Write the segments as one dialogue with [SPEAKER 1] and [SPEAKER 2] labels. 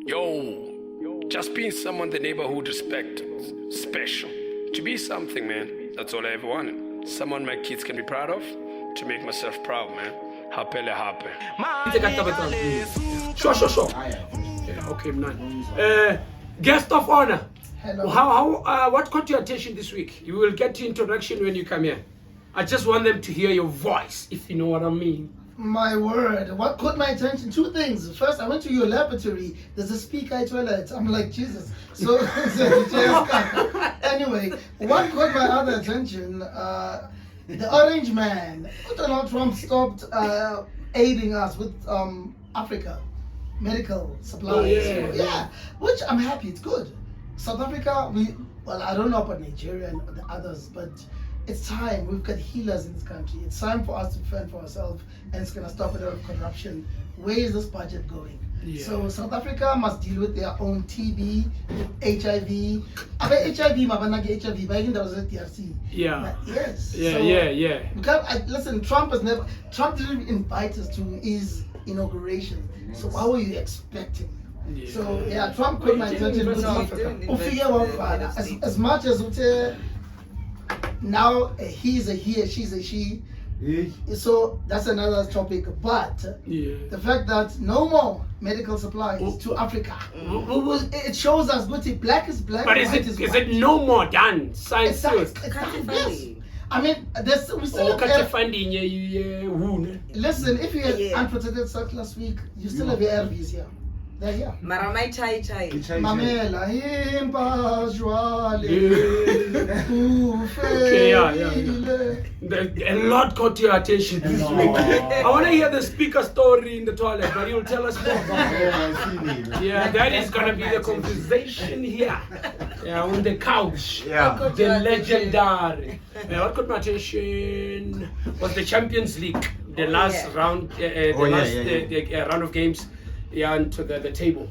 [SPEAKER 1] Yo, just being someone the neighborhood respect, special. To be something, man, that's all I ever wanted. Someone my kids can be proud of, to make myself proud, man. Happy.
[SPEAKER 2] Sure. Yeah, okay, man. Guest of honor.
[SPEAKER 3] Hello.
[SPEAKER 2] What caught your attention this week? You will get your introduction when you come here. I just want them to hear your voice, if you know what I mean.
[SPEAKER 3] My word, what caught my attention? Two things. First, I went to your laboratory. There's a speaker toilet. I'm like, Jesus. So, anyway, what caught my other attention? The orange man. Donald Trump stopped aiding us with Africa medical supplies.
[SPEAKER 2] Oh, yeah.
[SPEAKER 3] Which I'm happy. It's good. South Africa, I don't know about Nigeria and the others, but it's time. We've got healers in this country. It's time for us to fend for ourselves, and it's going to stop a lot of corruption. Where is this budget going?
[SPEAKER 2] Yeah.
[SPEAKER 3] So South Africa must deal with their own TB, HIV. HIV, back in there was a DRC.
[SPEAKER 2] Yeah.
[SPEAKER 3] But yes.
[SPEAKER 2] Yeah.
[SPEAKER 3] Listen, Trump didn't invite us to his inauguration. So what were you expecting?
[SPEAKER 2] Yeah.
[SPEAKER 3] So yeah, Trump caught my attention. As much as now he's a he, she's a she. So that's another topic. But the fact that no more medical supplies to Africa, it shows us what black is black.
[SPEAKER 2] But is it no more done? Science
[SPEAKER 3] It's yes. I mean, we still have
[SPEAKER 2] funding.
[SPEAKER 3] Listen, if you had unprotected sex last week, you still have your ARVs here. They're here.
[SPEAKER 4] Maramai chai.
[SPEAKER 3] Mamela, impa joale.
[SPEAKER 2] A lot caught your attention this week. I want to hear the speaker story in the toilet, but you'll tell us more about it. Yeah, that is going to be the conversation here. Yeah, on the couch.
[SPEAKER 5] Yeah.
[SPEAKER 2] The legendary. What caught my attention was the Champions League, the last round, the round of games. Yeah, onto the table.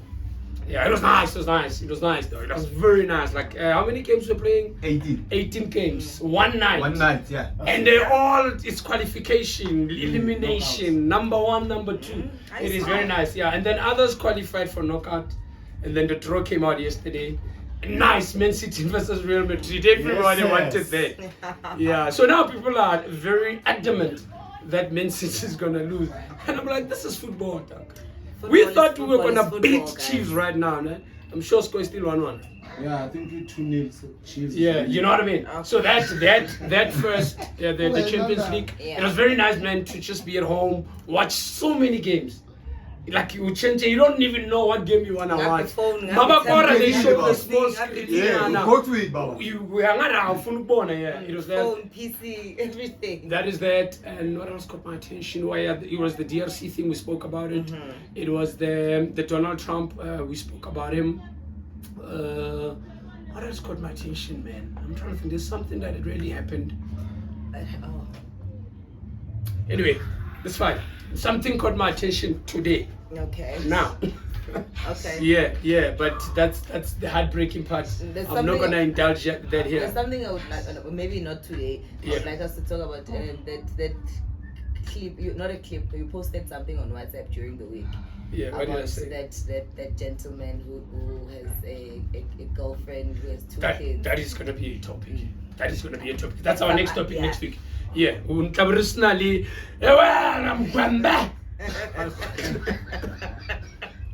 [SPEAKER 2] Yeah, it was nice though. It was very nice. Like, how many games we're playing? 18 games. One night,
[SPEAKER 5] yeah.
[SPEAKER 2] And they all, it's qualification, elimination, number 1, number 2. It is very nice, yeah. And then others qualified for knockout. And then the draw came out yesterday. Nice, Man City versus Real Madrid. Everybody wanted that. Yeah, so now people are very adamant that Man City is going to lose. And I'm like, this is football, dog. We thought we were gonna beat Chiefs right now, man. I'm sure score is still 1-1.
[SPEAKER 5] Yeah, I think we 2-0 Chiefs.
[SPEAKER 2] Yeah, you know what I mean. So that first, the Champions League, it was very nice, man, to just be at home, watch so many games. Like you change, you don't even know what game you wanna watch. Baba Kora, they show the small screen.
[SPEAKER 5] Yeah, go to it, Baba.
[SPEAKER 2] We hung around football, yeah. It was that.
[SPEAKER 4] Phone, PC, everything.
[SPEAKER 2] That is that, and what else caught my attention? It was the DRC thing, we spoke about it. It was the Donald Trump, we spoke about him. What else caught my attention, man? I'm trying to think. There's something that really happened. Anyway, that's fine. Something caught my attention today.
[SPEAKER 4] Okay.
[SPEAKER 2] Now.
[SPEAKER 4] Okay.
[SPEAKER 2] Yeah, but that's the heartbreaking part. I'm not gonna indulge that here.
[SPEAKER 4] There's something I would like, maybe not today. I would like us to talk about that clip. Not a clip. You posted something on WhatsApp during the week.
[SPEAKER 2] Yeah, what did I
[SPEAKER 4] about
[SPEAKER 2] say?
[SPEAKER 4] that gentleman who has a girlfriend who has 2 kids.
[SPEAKER 2] That is gonna be a topic. That's our next topic next week. Yeah. Personally,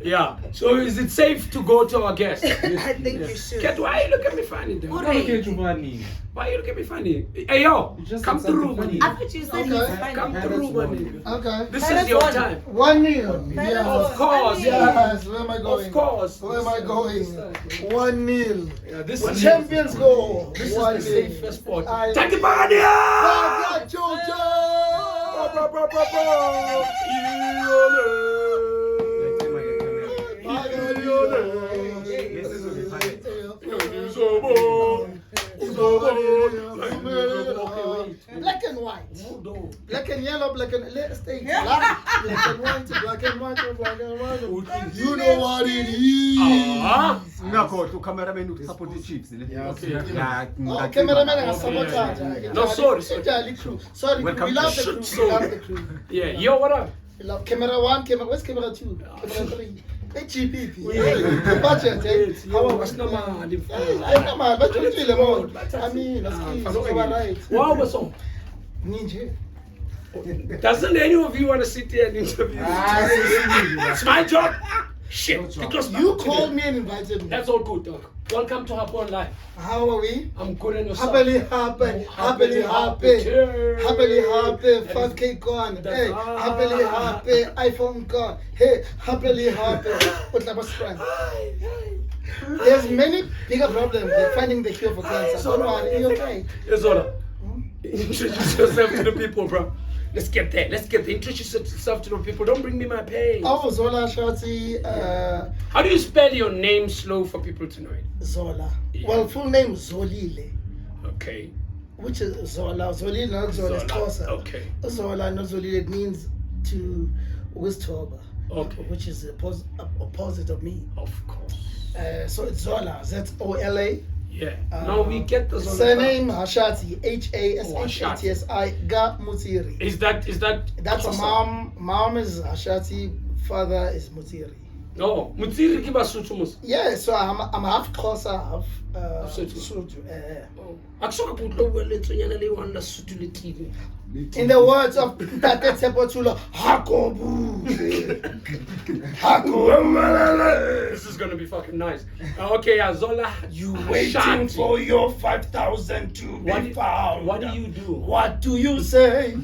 [SPEAKER 2] yeah. So is it safe to go to our guest?
[SPEAKER 4] I think you should.
[SPEAKER 2] Kat, why you look at me funny though?
[SPEAKER 4] Hooray.
[SPEAKER 2] Why you look at me funny? Hey yo, come through, man.
[SPEAKER 4] I thought you said he's fine.
[SPEAKER 2] Come through, man.
[SPEAKER 3] Okay.
[SPEAKER 2] This is your time.
[SPEAKER 3] 1-0.
[SPEAKER 4] Yeah.
[SPEAKER 2] Of course.
[SPEAKER 3] Yes. Where am I going?
[SPEAKER 2] Of course.
[SPEAKER 3] Where am I going? 1-0.
[SPEAKER 2] Yeah, this
[SPEAKER 3] The
[SPEAKER 2] is
[SPEAKER 3] champions go.
[SPEAKER 2] This is the safest sport.
[SPEAKER 3] I-
[SPEAKER 2] Take it back here.
[SPEAKER 3] Black and white. Black and yellow, black and let's take black and white, black and white. You know what it is.
[SPEAKER 5] Ngakho cameraman support the Chiefs.
[SPEAKER 3] Oh, cameraman and
[SPEAKER 2] No, sorry.
[SPEAKER 3] Sorry,
[SPEAKER 5] Welcome
[SPEAKER 3] we love
[SPEAKER 5] to
[SPEAKER 3] the crew. We love the crew.
[SPEAKER 2] Yeah, yo, what up?
[SPEAKER 3] We love camera 1, where's camera 2? Camera 3. GBP. The budget. How
[SPEAKER 2] What's
[SPEAKER 3] was
[SPEAKER 2] normal?
[SPEAKER 3] I know, man. But you feel more. I mean, that's right.
[SPEAKER 2] Wow, what's on?
[SPEAKER 3] Ninja.
[SPEAKER 2] Doesn't any of you want to sit here and interview? It's my job. Shit. Because
[SPEAKER 3] You called me and invited me.
[SPEAKER 2] That's all good, dog. Welcome to Hapon Live.
[SPEAKER 3] How are we?
[SPEAKER 2] I'm good and yourself.
[SPEAKER 3] Happily happy. 5K gone. Hey, happily happy. iPhone gone. Hey, happily happy. What type of strength? There's many bigger problems than finding the cure for cancer. Don't worry, you're okay.
[SPEAKER 2] Hey, Zola. Introduce yourself to the people, bro. Let's get there. Introduce yourself to the people. Don't bring me my page.
[SPEAKER 3] Oh, Zola, Hashatsi,
[SPEAKER 2] How do you spell your name slow for people to know it?
[SPEAKER 3] Zola.
[SPEAKER 2] Yeah.
[SPEAKER 3] Well, full name Zolile.
[SPEAKER 2] Okay.
[SPEAKER 3] Which is Zola. Zolile, not Zola. It's closer.
[SPEAKER 2] Okay.
[SPEAKER 3] Zola, not Zolile. It means to Wistoba.
[SPEAKER 2] Okay.
[SPEAKER 3] Which is the opposite of me.
[SPEAKER 2] Of course.
[SPEAKER 3] So it's Zola. Zola.
[SPEAKER 2] Yeah. Now we get the Zola.
[SPEAKER 3] Surname Hashatsi. Hashatsi. Ga Mutiri.
[SPEAKER 2] Is that
[SPEAKER 3] That's
[SPEAKER 2] Xhosa?
[SPEAKER 3] mom. Mom is Hashatsi. Father is Mutiri.
[SPEAKER 2] No, Mutsiri ke Basotho mos.
[SPEAKER 3] Yeah, so I'm half Xhosa, half
[SPEAKER 2] Sotho.
[SPEAKER 3] Sotho.
[SPEAKER 2] Akusoka putlo weletsonyana le wanda Sotho le TV.
[SPEAKER 3] In the words of Tate Tsepotulo, Hakobu. Hakobu.
[SPEAKER 2] This is gonna be fucking nice. Okay, Zola,
[SPEAKER 3] You
[SPEAKER 2] Hashatsi.
[SPEAKER 3] waiting for your 5,000 to be found.
[SPEAKER 2] What do you do?
[SPEAKER 3] What do you say?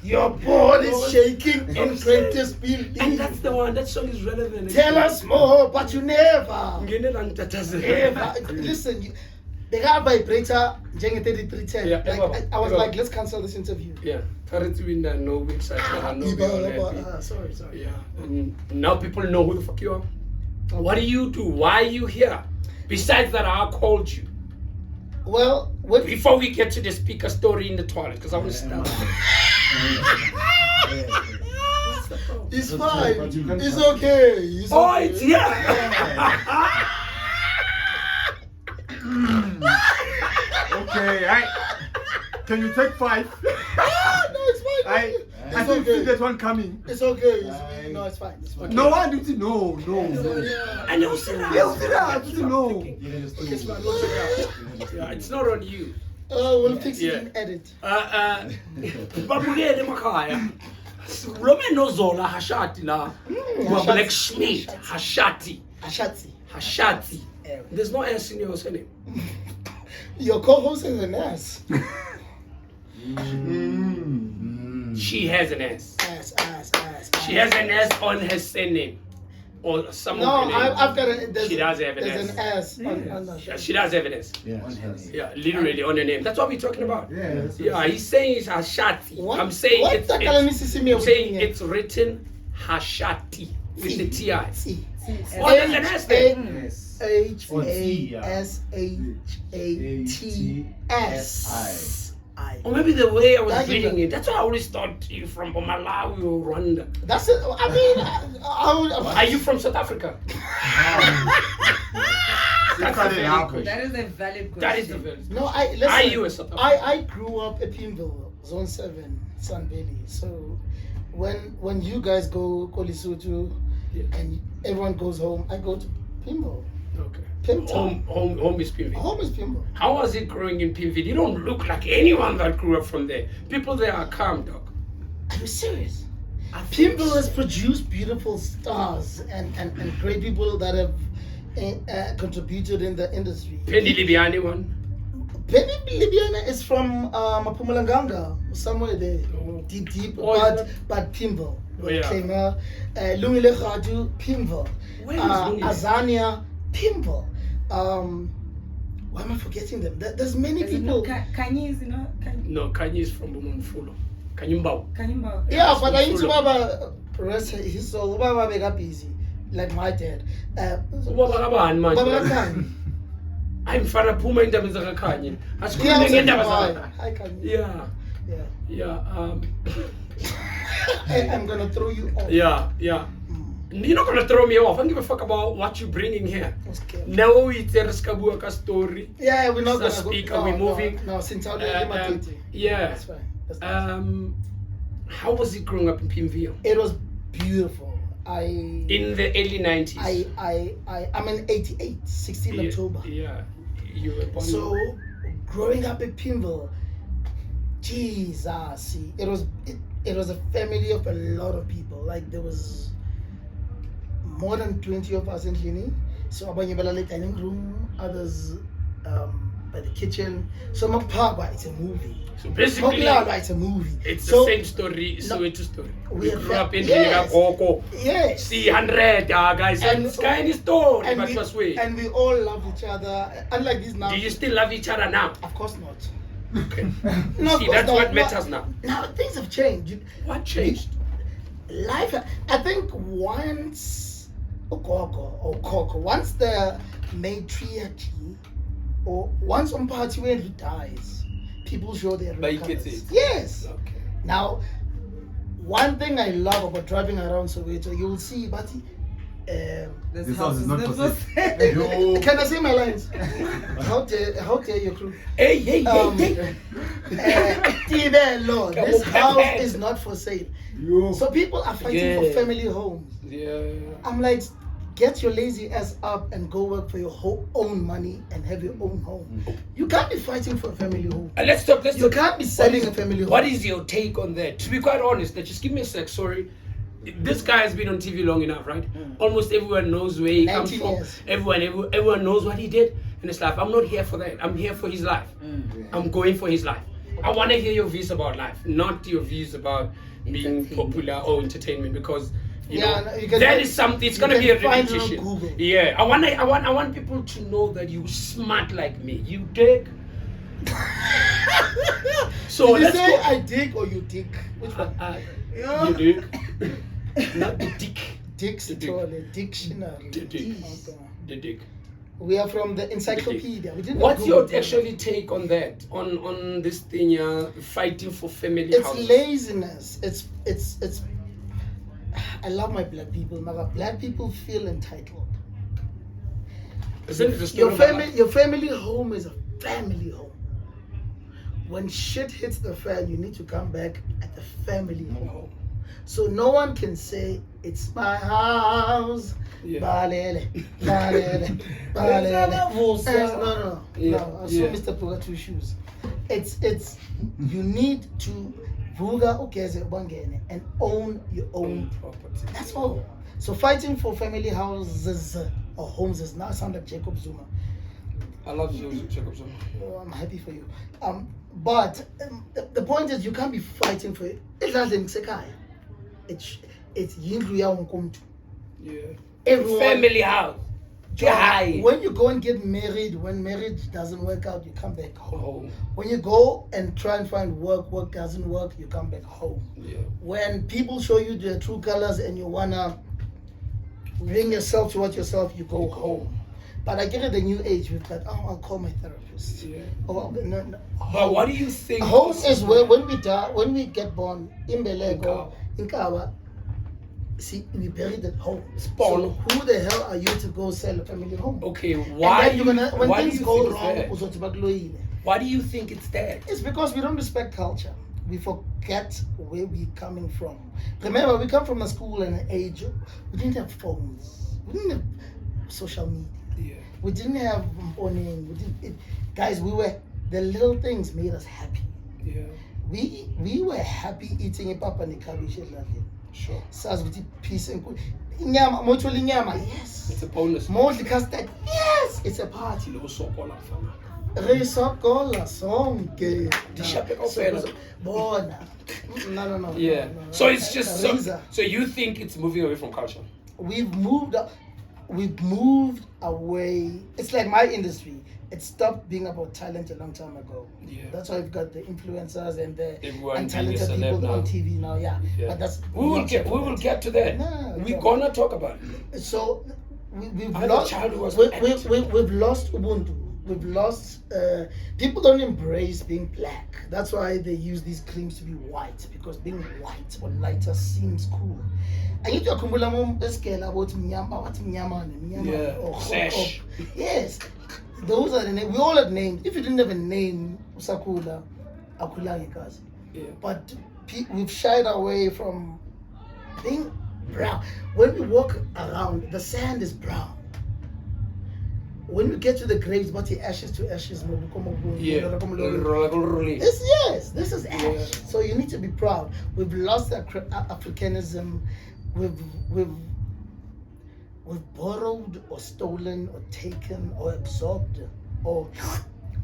[SPEAKER 3] Your board is shaking in great disbelief.
[SPEAKER 2] And that's the one. That song is relevant.
[SPEAKER 3] Tell us more, but you never.
[SPEAKER 2] Never.
[SPEAKER 3] Listen, the guy vibrator, Jenge 3310.
[SPEAKER 2] Yeah,
[SPEAKER 3] I was like, let's cancel this interview.
[SPEAKER 2] Yeah. Currently we no website.
[SPEAKER 3] Sorry.
[SPEAKER 2] Yeah. And now people know who the fuck you are. What do you do? Why are you here? Besides that, I called you.
[SPEAKER 3] Well, what
[SPEAKER 2] Before we get to the speaker story in the toilet, because I want to start.
[SPEAKER 3] it's fine. It's okay. It's
[SPEAKER 2] Oh,
[SPEAKER 3] okay.
[SPEAKER 2] it's here.
[SPEAKER 5] Okay, can you take 5?
[SPEAKER 3] No, it's fine.
[SPEAKER 5] I
[SPEAKER 3] It's
[SPEAKER 5] didn't see
[SPEAKER 3] okay.
[SPEAKER 5] that one coming.
[SPEAKER 3] It's okay. No, it's fine. It's fine.
[SPEAKER 5] No, I didn't know. No.
[SPEAKER 2] And you said
[SPEAKER 5] I didn't know.
[SPEAKER 3] Okay, it's fine. We'll check out.
[SPEAKER 2] yeah, it's not on you.
[SPEAKER 3] We'll fix it
[SPEAKER 2] Yeah.
[SPEAKER 3] in edit.
[SPEAKER 2] Babukele emakhaya. Rome no Zola Hashati la. Black Schmidt Hashati.
[SPEAKER 3] Hashatsi.
[SPEAKER 2] There's no S in your surname.
[SPEAKER 3] Your co-host is an ass.
[SPEAKER 2] She has an S.
[SPEAKER 3] Ass.
[SPEAKER 2] She has an S on her surname. Or some
[SPEAKER 3] No,
[SPEAKER 2] of her name.
[SPEAKER 3] I've got a.
[SPEAKER 2] She does have an
[SPEAKER 3] There's
[SPEAKER 2] S.
[SPEAKER 3] an ass on that.
[SPEAKER 2] Yeah, she does have an S. Yeah, literally on her name. That's what we're talking about.
[SPEAKER 5] Yeah.
[SPEAKER 2] Yeah, he's saying it's Hashati.
[SPEAKER 3] What?
[SPEAKER 2] I'm saying
[SPEAKER 3] What
[SPEAKER 2] it's
[SPEAKER 3] the
[SPEAKER 2] I'm saying it's written Hashati with the T-I. Oh, there's an S there.
[SPEAKER 3] Hashatsi.
[SPEAKER 2] Or maybe the way I was reading it. That's why I always thought you from Malawi or Rwanda.
[SPEAKER 3] That's it. I mean,
[SPEAKER 2] Are you from South Africa? That's a valid question.
[SPEAKER 4] That is a valid question.
[SPEAKER 2] That is the valid.
[SPEAKER 3] No, listen.
[SPEAKER 2] Are you a South African?
[SPEAKER 3] I grew up at Pimville, Zone 7, Sun Valley. So when you guys go Lesotho and everyone goes home, I go to Pimville.
[SPEAKER 2] Okay.
[SPEAKER 3] Pimptown.
[SPEAKER 2] Home is Pimville.
[SPEAKER 3] Home is Pimville.
[SPEAKER 2] How was it growing in Pimville? You don't look like anyone that grew up from there. People there are calm, dog.
[SPEAKER 3] Are you serious?
[SPEAKER 2] Pimville
[SPEAKER 3] Pimville has produced beautiful stars and great people that have contributed in the industry.
[SPEAKER 2] Penny Libiani one.
[SPEAKER 3] Penny Libiana is from Mpumalanga, somewhere there,
[SPEAKER 2] Oh.
[SPEAKER 3] deep,
[SPEAKER 2] Oh,
[SPEAKER 3] but Pimville.
[SPEAKER 2] Oh, yeah.
[SPEAKER 3] Lungile Khadu, Pimville.
[SPEAKER 2] Where is Lungile?
[SPEAKER 3] Azania, Pimville. Why am I forgetting them? There's many people.
[SPEAKER 4] Kanye is,
[SPEAKER 2] No, Kanye is from Bumumfulo. Kanyumbao.
[SPEAKER 4] Kanimba.
[SPEAKER 3] Yeah, but I used to Baba rest his soul. Baba got busy, like my dad.
[SPEAKER 2] Ubaba kabani manje?
[SPEAKER 3] Baba Kanye.
[SPEAKER 2] I'm fana phuma indaba zakaKhanye.
[SPEAKER 3] Yeah,
[SPEAKER 2] Asikhulume ngendaba
[SPEAKER 3] hi,
[SPEAKER 2] zakhe.
[SPEAKER 3] hi, Kanye.
[SPEAKER 2] Yeah.
[SPEAKER 3] Yeah.
[SPEAKER 2] Yeah.
[SPEAKER 3] I'm gonna throw you off.
[SPEAKER 2] Yeah. You're not gonna throw me off. I don't give a fuck about what you're bringing here.
[SPEAKER 3] Okay.
[SPEAKER 2] Now we tell a story.
[SPEAKER 3] Yeah, we're not gonna
[SPEAKER 2] Speak,
[SPEAKER 3] go.
[SPEAKER 2] are we moving?
[SPEAKER 3] No, since I'm
[SPEAKER 2] Yeah.
[SPEAKER 3] That's fine. That's fine.
[SPEAKER 2] How was it growing up in Pimville?
[SPEAKER 3] It was beautiful.
[SPEAKER 2] In the early 90s.
[SPEAKER 3] I'm in 88, 16 October.
[SPEAKER 2] Yeah, you were born.
[SPEAKER 3] So, growing up in Pimville, Jesus, it was a family of a lot of people. Like there was more than 20 of us in Guinea. So abanye balale dining room, others by the kitchen. So Mapagwa, it's a movie.
[SPEAKER 2] So basically,
[SPEAKER 3] it's a movie.
[SPEAKER 2] It's
[SPEAKER 3] so,
[SPEAKER 2] the same story. So it's a story. We grew up in
[SPEAKER 3] yes,
[SPEAKER 2] Koko.
[SPEAKER 3] Yes.
[SPEAKER 2] See 100 guys. And it's kind of story.
[SPEAKER 3] And we all love each other. Unlike this now.
[SPEAKER 2] Do you still love each other now?
[SPEAKER 3] Of course not.
[SPEAKER 2] Okay.
[SPEAKER 3] No,
[SPEAKER 2] see, that's what matters now.
[SPEAKER 3] Now things have changed.
[SPEAKER 2] What changed?
[SPEAKER 3] Life. I think once once the matriarchy or once party when he dies, people show their real colors. Yes.
[SPEAKER 2] Okay.
[SPEAKER 3] Now, one thing I love about driving around Soweto, you will see, but
[SPEAKER 5] this house is not for sale.
[SPEAKER 3] can I say my lines? How dare your crew?
[SPEAKER 2] Hey.
[SPEAKER 3] Tibelo, this house is not for sale. So people are fighting for family homes.
[SPEAKER 2] Yeah.
[SPEAKER 3] I'm like, get your lazy ass up and go work for your own money and have your own home. You can't be fighting for a family home.
[SPEAKER 2] Let's talk.
[SPEAKER 3] You can't be selling a family home.
[SPEAKER 2] What is your take on that? To be quite honest, just give me a sec. Sorry. This guy has been on TV long enough, right? Almost everyone knows where he comes from.
[SPEAKER 3] Years.
[SPEAKER 2] Everyone knows what he did in his life. I'm not here for that. I'm here for his life. I'm going for his life. I want to hear your views about life, not your views about being popular or entertainment, because you know, that is something. It's gonna be a repetition. Yeah, I want people to know that you smart like me. You dig? So
[SPEAKER 3] Did you
[SPEAKER 2] let's
[SPEAKER 3] say
[SPEAKER 2] go.
[SPEAKER 3] I dig or you dig? Which one?
[SPEAKER 2] You dig? Not the dick.
[SPEAKER 3] Dictionary.
[SPEAKER 2] The dick. The dick.
[SPEAKER 3] We are from the encyclopedia. We didn't.
[SPEAKER 2] What's your actually take on that? On this thing, fighting for family
[SPEAKER 3] It's
[SPEAKER 2] houses?
[SPEAKER 3] laziness. It's. I love my black people. My black people feel entitled.
[SPEAKER 2] Isn't it the story of my life?
[SPEAKER 3] Your family home is a family home. When shit hits the fan, you need to come back at the family home. So no one can say it's my house.
[SPEAKER 2] Yeah.
[SPEAKER 3] Balele. No. I saw Mr. Puga two shoes. It's you need to vuga ukeze ubangene and own your own
[SPEAKER 2] property.
[SPEAKER 3] That's all. So fighting for family houses or homes is now sound like Jacob Zuma.
[SPEAKER 2] I love you, Jacob Zuma.
[SPEAKER 3] Oh, I'm happy for you. But the point is, you can't be fighting for it. It's yindlu ya wonke umuntu.
[SPEAKER 2] Yeah.
[SPEAKER 3] Everyone,
[SPEAKER 2] Family house.
[SPEAKER 3] When you go and get married, when marriage doesn't work out, you come back home.
[SPEAKER 2] Oh.
[SPEAKER 3] When you go and try and find work doesn't work, you come back home.
[SPEAKER 2] Yeah.
[SPEAKER 3] When people show you their true colors and you wanna bring yourself towards yourself, you go home. But I get it, the new age, we've got, I'll call my therapist.
[SPEAKER 2] Yeah.
[SPEAKER 3] Oh, no.
[SPEAKER 2] But what do you think?
[SPEAKER 3] Home is where when we die, when we get born, in Belego, in Kawa, see, we buried at home.
[SPEAKER 2] Spawn.
[SPEAKER 3] So who the hell are you to go sell a family home?
[SPEAKER 2] Okay, why?
[SPEAKER 3] And then you're gonna, when
[SPEAKER 2] why
[SPEAKER 3] things
[SPEAKER 2] do you
[SPEAKER 3] go
[SPEAKER 2] think
[SPEAKER 3] wrong,
[SPEAKER 2] it's that? Why do you think it's that?
[SPEAKER 3] It's because we don't respect culture. We forget where we're coming from. Remember, we come from a school and an age. We didn't have phones. We didn't have social media.
[SPEAKER 2] Yeah.
[SPEAKER 3] We didn't have morning. Guys, the little things made us happy.
[SPEAKER 2] Yeah.
[SPEAKER 3] We were happy eating a papa and cabbage.
[SPEAKER 2] Sure.
[SPEAKER 3] Saz with peace and good. Inyama, mutually inyama, yes.
[SPEAKER 2] It's a bonus.
[SPEAKER 3] Mostly custard, yes. It's a party.
[SPEAKER 2] No sokola fana.
[SPEAKER 3] Resokola sonke. Bona. No.
[SPEAKER 2] Yeah.
[SPEAKER 3] No.
[SPEAKER 2] So it's just so you think it's moving away from culture?
[SPEAKER 3] We've moved away. It's like my industry. It stopped being about talent a long time ago.
[SPEAKER 2] Yeah.
[SPEAKER 3] That's why we've got the influencers and the
[SPEAKER 2] talented
[SPEAKER 3] people
[SPEAKER 2] now
[SPEAKER 3] on TV now. Yeah. But that's
[SPEAKER 2] we will get to that. We're gonna talk about it.
[SPEAKER 3] So we've
[SPEAKER 2] lost
[SPEAKER 3] Ubuntu. We've lost. People don't embrace being black. That's why they use these claims to be white, because being white or lighter seems cool. I need to accumulate about mnyama.
[SPEAKER 2] Sash.
[SPEAKER 3] Yes, those are the names. We all had names. If you didn't have a name, Sakula, Akulangi.
[SPEAKER 2] Yeah.
[SPEAKER 3] But we've shied away from being brown. When we walk around, the sand is brown. When we get to the graves, but the ashes to ashes. Yes, this is ash.
[SPEAKER 2] Yeah.
[SPEAKER 3] So you need to be proud. We've lost Africanism. We've borrowed or stolen or taken or absorbed or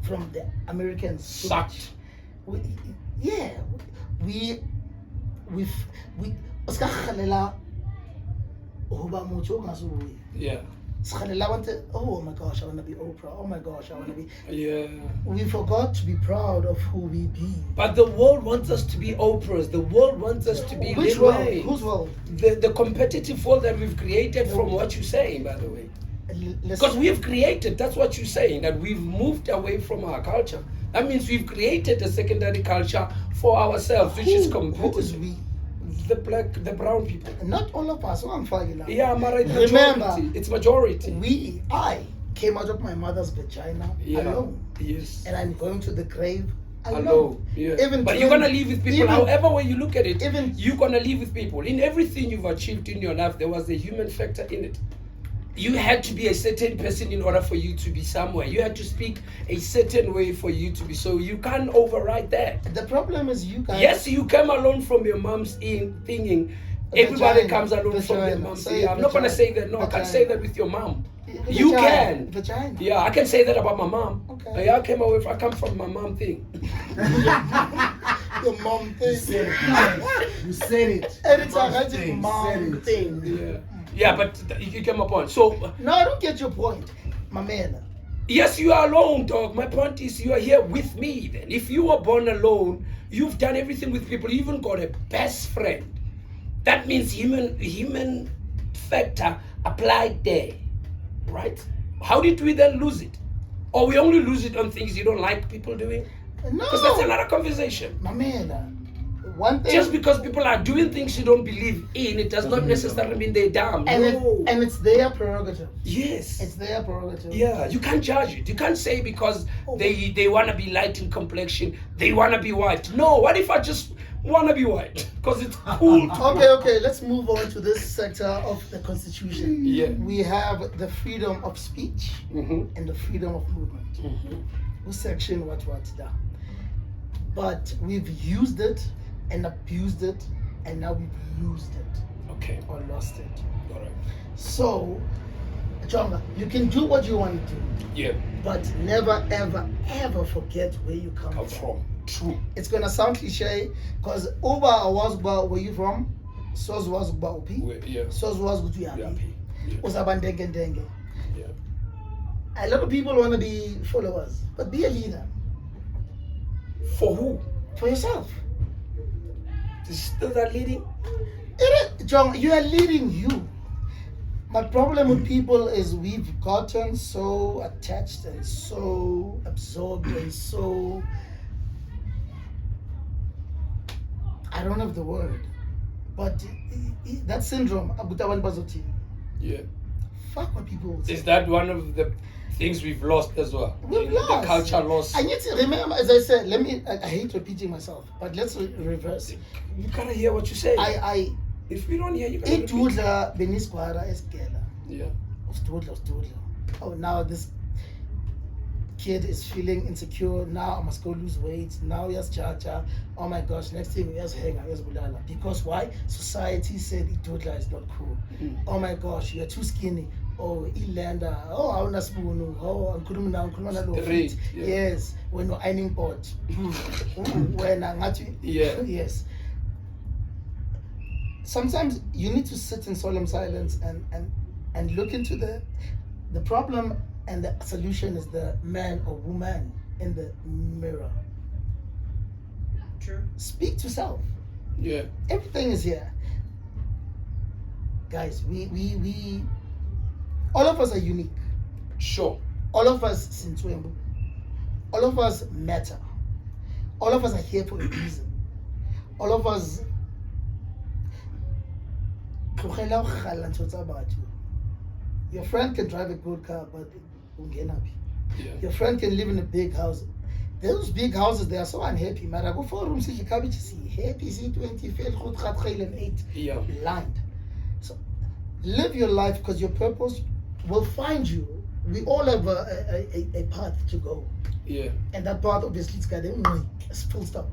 [SPEAKER 3] from the Americans.
[SPEAKER 2] Sucked. Yeah.
[SPEAKER 3] Oh my gosh, I want to be Oprah. Oh my gosh, I want to be.
[SPEAKER 2] Yeah.
[SPEAKER 3] We forgot to be proud of who we be.
[SPEAKER 2] But the world wants us to be Oprahs. The world wants us to be
[SPEAKER 3] Which
[SPEAKER 2] Lil
[SPEAKER 3] world?
[SPEAKER 2] Wayne.
[SPEAKER 3] Whose world?
[SPEAKER 2] The competitive world that we've created from what you're saying, by the way. Because we've created, that's what you're saying, that we've moved away from our culture. That means we've created a secondary culture for ourselves, which is competitive.
[SPEAKER 3] Who is we?
[SPEAKER 2] The brown people.
[SPEAKER 3] Not all of us. I'm fine.
[SPEAKER 2] Yeah, it's
[SPEAKER 3] Remember,
[SPEAKER 2] majority. It's majority.
[SPEAKER 3] I came out of my mother's vagina alone.
[SPEAKER 2] Yes.
[SPEAKER 3] And I'm going to the grave
[SPEAKER 2] alone. Yeah.
[SPEAKER 3] Even
[SPEAKER 2] but you're gonna live with people. However way you look at it,
[SPEAKER 3] even
[SPEAKER 2] you're gonna live with people. In everything you've achieved in your life, there was a human factor in it. You had to be a certain person in order for you to be somewhere. You had to speak a certain way for you to be. So you can't override that.
[SPEAKER 3] The problem is you guys.
[SPEAKER 2] Yes, you came alone from your mom's thinking. Everybody comes alone from their mom's. I'm not gonna say that. No, I can't say that with your mom. You can.
[SPEAKER 3] Vagina.
[SPEAKER 2] Yeah, I can say that about my mom.
[SPEAKER 3] Okay.
[SPEAKER 2] Yeah, I come from my mom thing.
[SPEAKER 3] Your mom thing.
[SPEAKER 5] You said it.
[SPEAKER 3] Anytime I say mom thing.
[SPEAKER 2] Yeah. Yeah, but you get my point. So
[SPEAKER 3] no, I don't get your point, my man.
[SPEAKER 2] Yes, you are alone, dog. My point is you are here with me. Then, if you were born alone, you've done everything with people. You even got a best friend. That means human factor applied there, right? How did we then lose it? Or we only lose it on things you don't like people doing?
[SPEAKER 3] No,
[SPEAKER 2] because that's another conversation.
[SPEAKER 3] My man. One thing,
[SPEAKER 2] just because people are doing things you don't believe in, it does not necessarily mean they're dumb.
[SPEAKER 3] And,
[SPEAKER 2] no.
[SPEAKER 3] And it's their prerogative.
[SPEAKER 2] Yes.
[SPEAKER 3] It's their prerogative.
[SPEAKER 2] Yeah, you can't judge it. You can't say because they want to be light in complexion, they want to be white. No, what if I just want to be white? Because it's cool.
[SPEAKER 3] Okay, let's move on to this sector of the Constitution.
[SPEAKER 2] Yeah.
[SPEAKER 3] We have the freedom of speech and the freedom of movement. Who's section what da. But we've used it and abused it, and now we've used it.
[SPEAKER 2] Okay.
[SPEAKER 3] Or lost it.
[SPEAKER 2] All right.
[SPEAKER 3] So, Chonga, you can do what you want to do.
[SPEAKER 2] Yeah.
[SPEAKER 3] But never, ever, ever forget where you come from.
[SPEAKER 2] True.
[SPEAKER 3] It's gonna sound cliche, because Uba was where you from? Sos was Upi.
[SPEAKER 2] Yeah.
[SPEAKER 3] Sos was Utuyapi. Usabandenge.
[SPEAKER 2] Yeah.
[SPEAKER 3] A lot of people want to be followers, but be a leader.
[SPEAKER 2] For who?
[SPEAKER 3] For yourself.
[SPEAKER 2] Is still that leading?
[SPEAKER 3] John, you are leading you. My problem with people is we've gotten so attached and so absorbed and so, I don't have the word, but that syndrome,
[SPEAKER 2] yeah.
[SPEAKER 3] Fuck what people say.
[SPEAKER 2] Is that one of the things we've lost as well?
[SPEAKER 3] We've lost.
[SPEAKER 2] The culture lost.
[SPEAKER 3] I need to remember, as I said, I hate repeating myself, but let's reverse.
[SPEAKER 2] You gotta hear what you say.
[SPEAKER 3] If
[SPEAKER 2] you don't hear, you gotta repeat.
[SPEAKER 3] Yeah.
[SPEAKER 2] Yeah.
[SPEAKER 3] Oh, now this kid is feeling insecure. Now I must go lose weight. Now yes, cha. Oh my gosh, next thing yes, hang yes, bulala. Because why? Society said Itodla is not cool. Oh my gosh, you are too skinny. Oh, Ilanda. Oh, I want spoon. Oh, I'm
[SPEAKER 2] Straight, yeah.
[SPEAKER 3] Yes, when you're ironing board. When I'm at you.
[SPEAKER 2] Yeah.
[SPEAKER 3] Yes. Sometimes you need to sit in solemn silence and look into the problem, and the solution is the man or woman in the mirror.
[SPEAKER 4] True.
[SPEAKER 3] Speak to self.
[SPEAKER 2] Yeah.
[SPEAKER 3] Everything is here. Guys, we all of us are unique.
[SPEAKER 2] Sure.
[SPEAKER 3] All of us Sintwembu. All of us matter. All of us are here for a reason. All of us your friend can drive a good car, but your friend can live in a big house. Those big houses, they are so unhappy. I go 4 rooms, happy, see 20, 8 blind. live your life because your purpose will find you. We all have a path to go.
[SPEAKER 2] Yeah.
[SPEAKER 3] And that path obviously it's got a full stop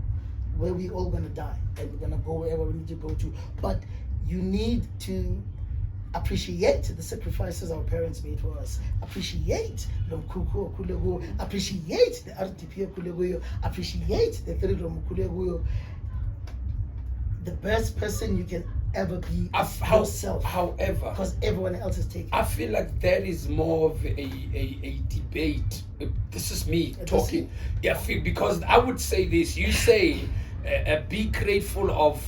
[SPEAKER 3] where we all gonna die and we're gonna go wherever we need to go to. But you need to appreciate the sacrifices our parents made for us. Appreciate the Mkuku, appreciate the RTP, appreciate the Three. The best person you can ever be yourself.
[SPEAKER 2] However,
[SPEAKER 3] because everyone else is taken.
[SPEAKER 2] I feel like that is more of a debate. This is me talking. Yeah, because I would say this. You say be grateful of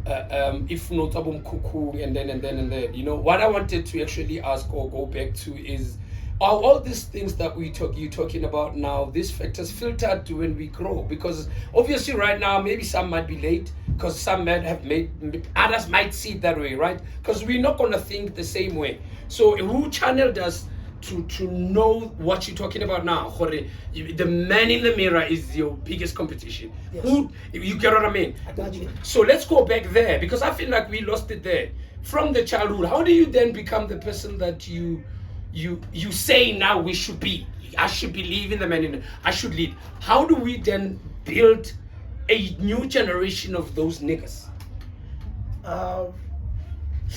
[SPEAKER 2] if not kuku and then. You know what I wanted to actually ask or go back to is are all these things that you're talking about now, these factors filtered to when we grow? Because obviously right now maybe some might be late because some might have made, others might see it that way, right? Because we're not going to think the same way. So who channeled us to know what you're talking about now? The man in the mirror is your biggest competition.
[SPEAKER 3] Yes.
[SPEAKER 2] Who, you get what I mean?
[SPEAKER 3] I got you.
[SPEAKER 2] So let's go back there because I feel like we lost it there. From the childhood, how do you then become the person that you say now we should be? I should believe in the man, I should lead. How do we then build a new generation of those niggas?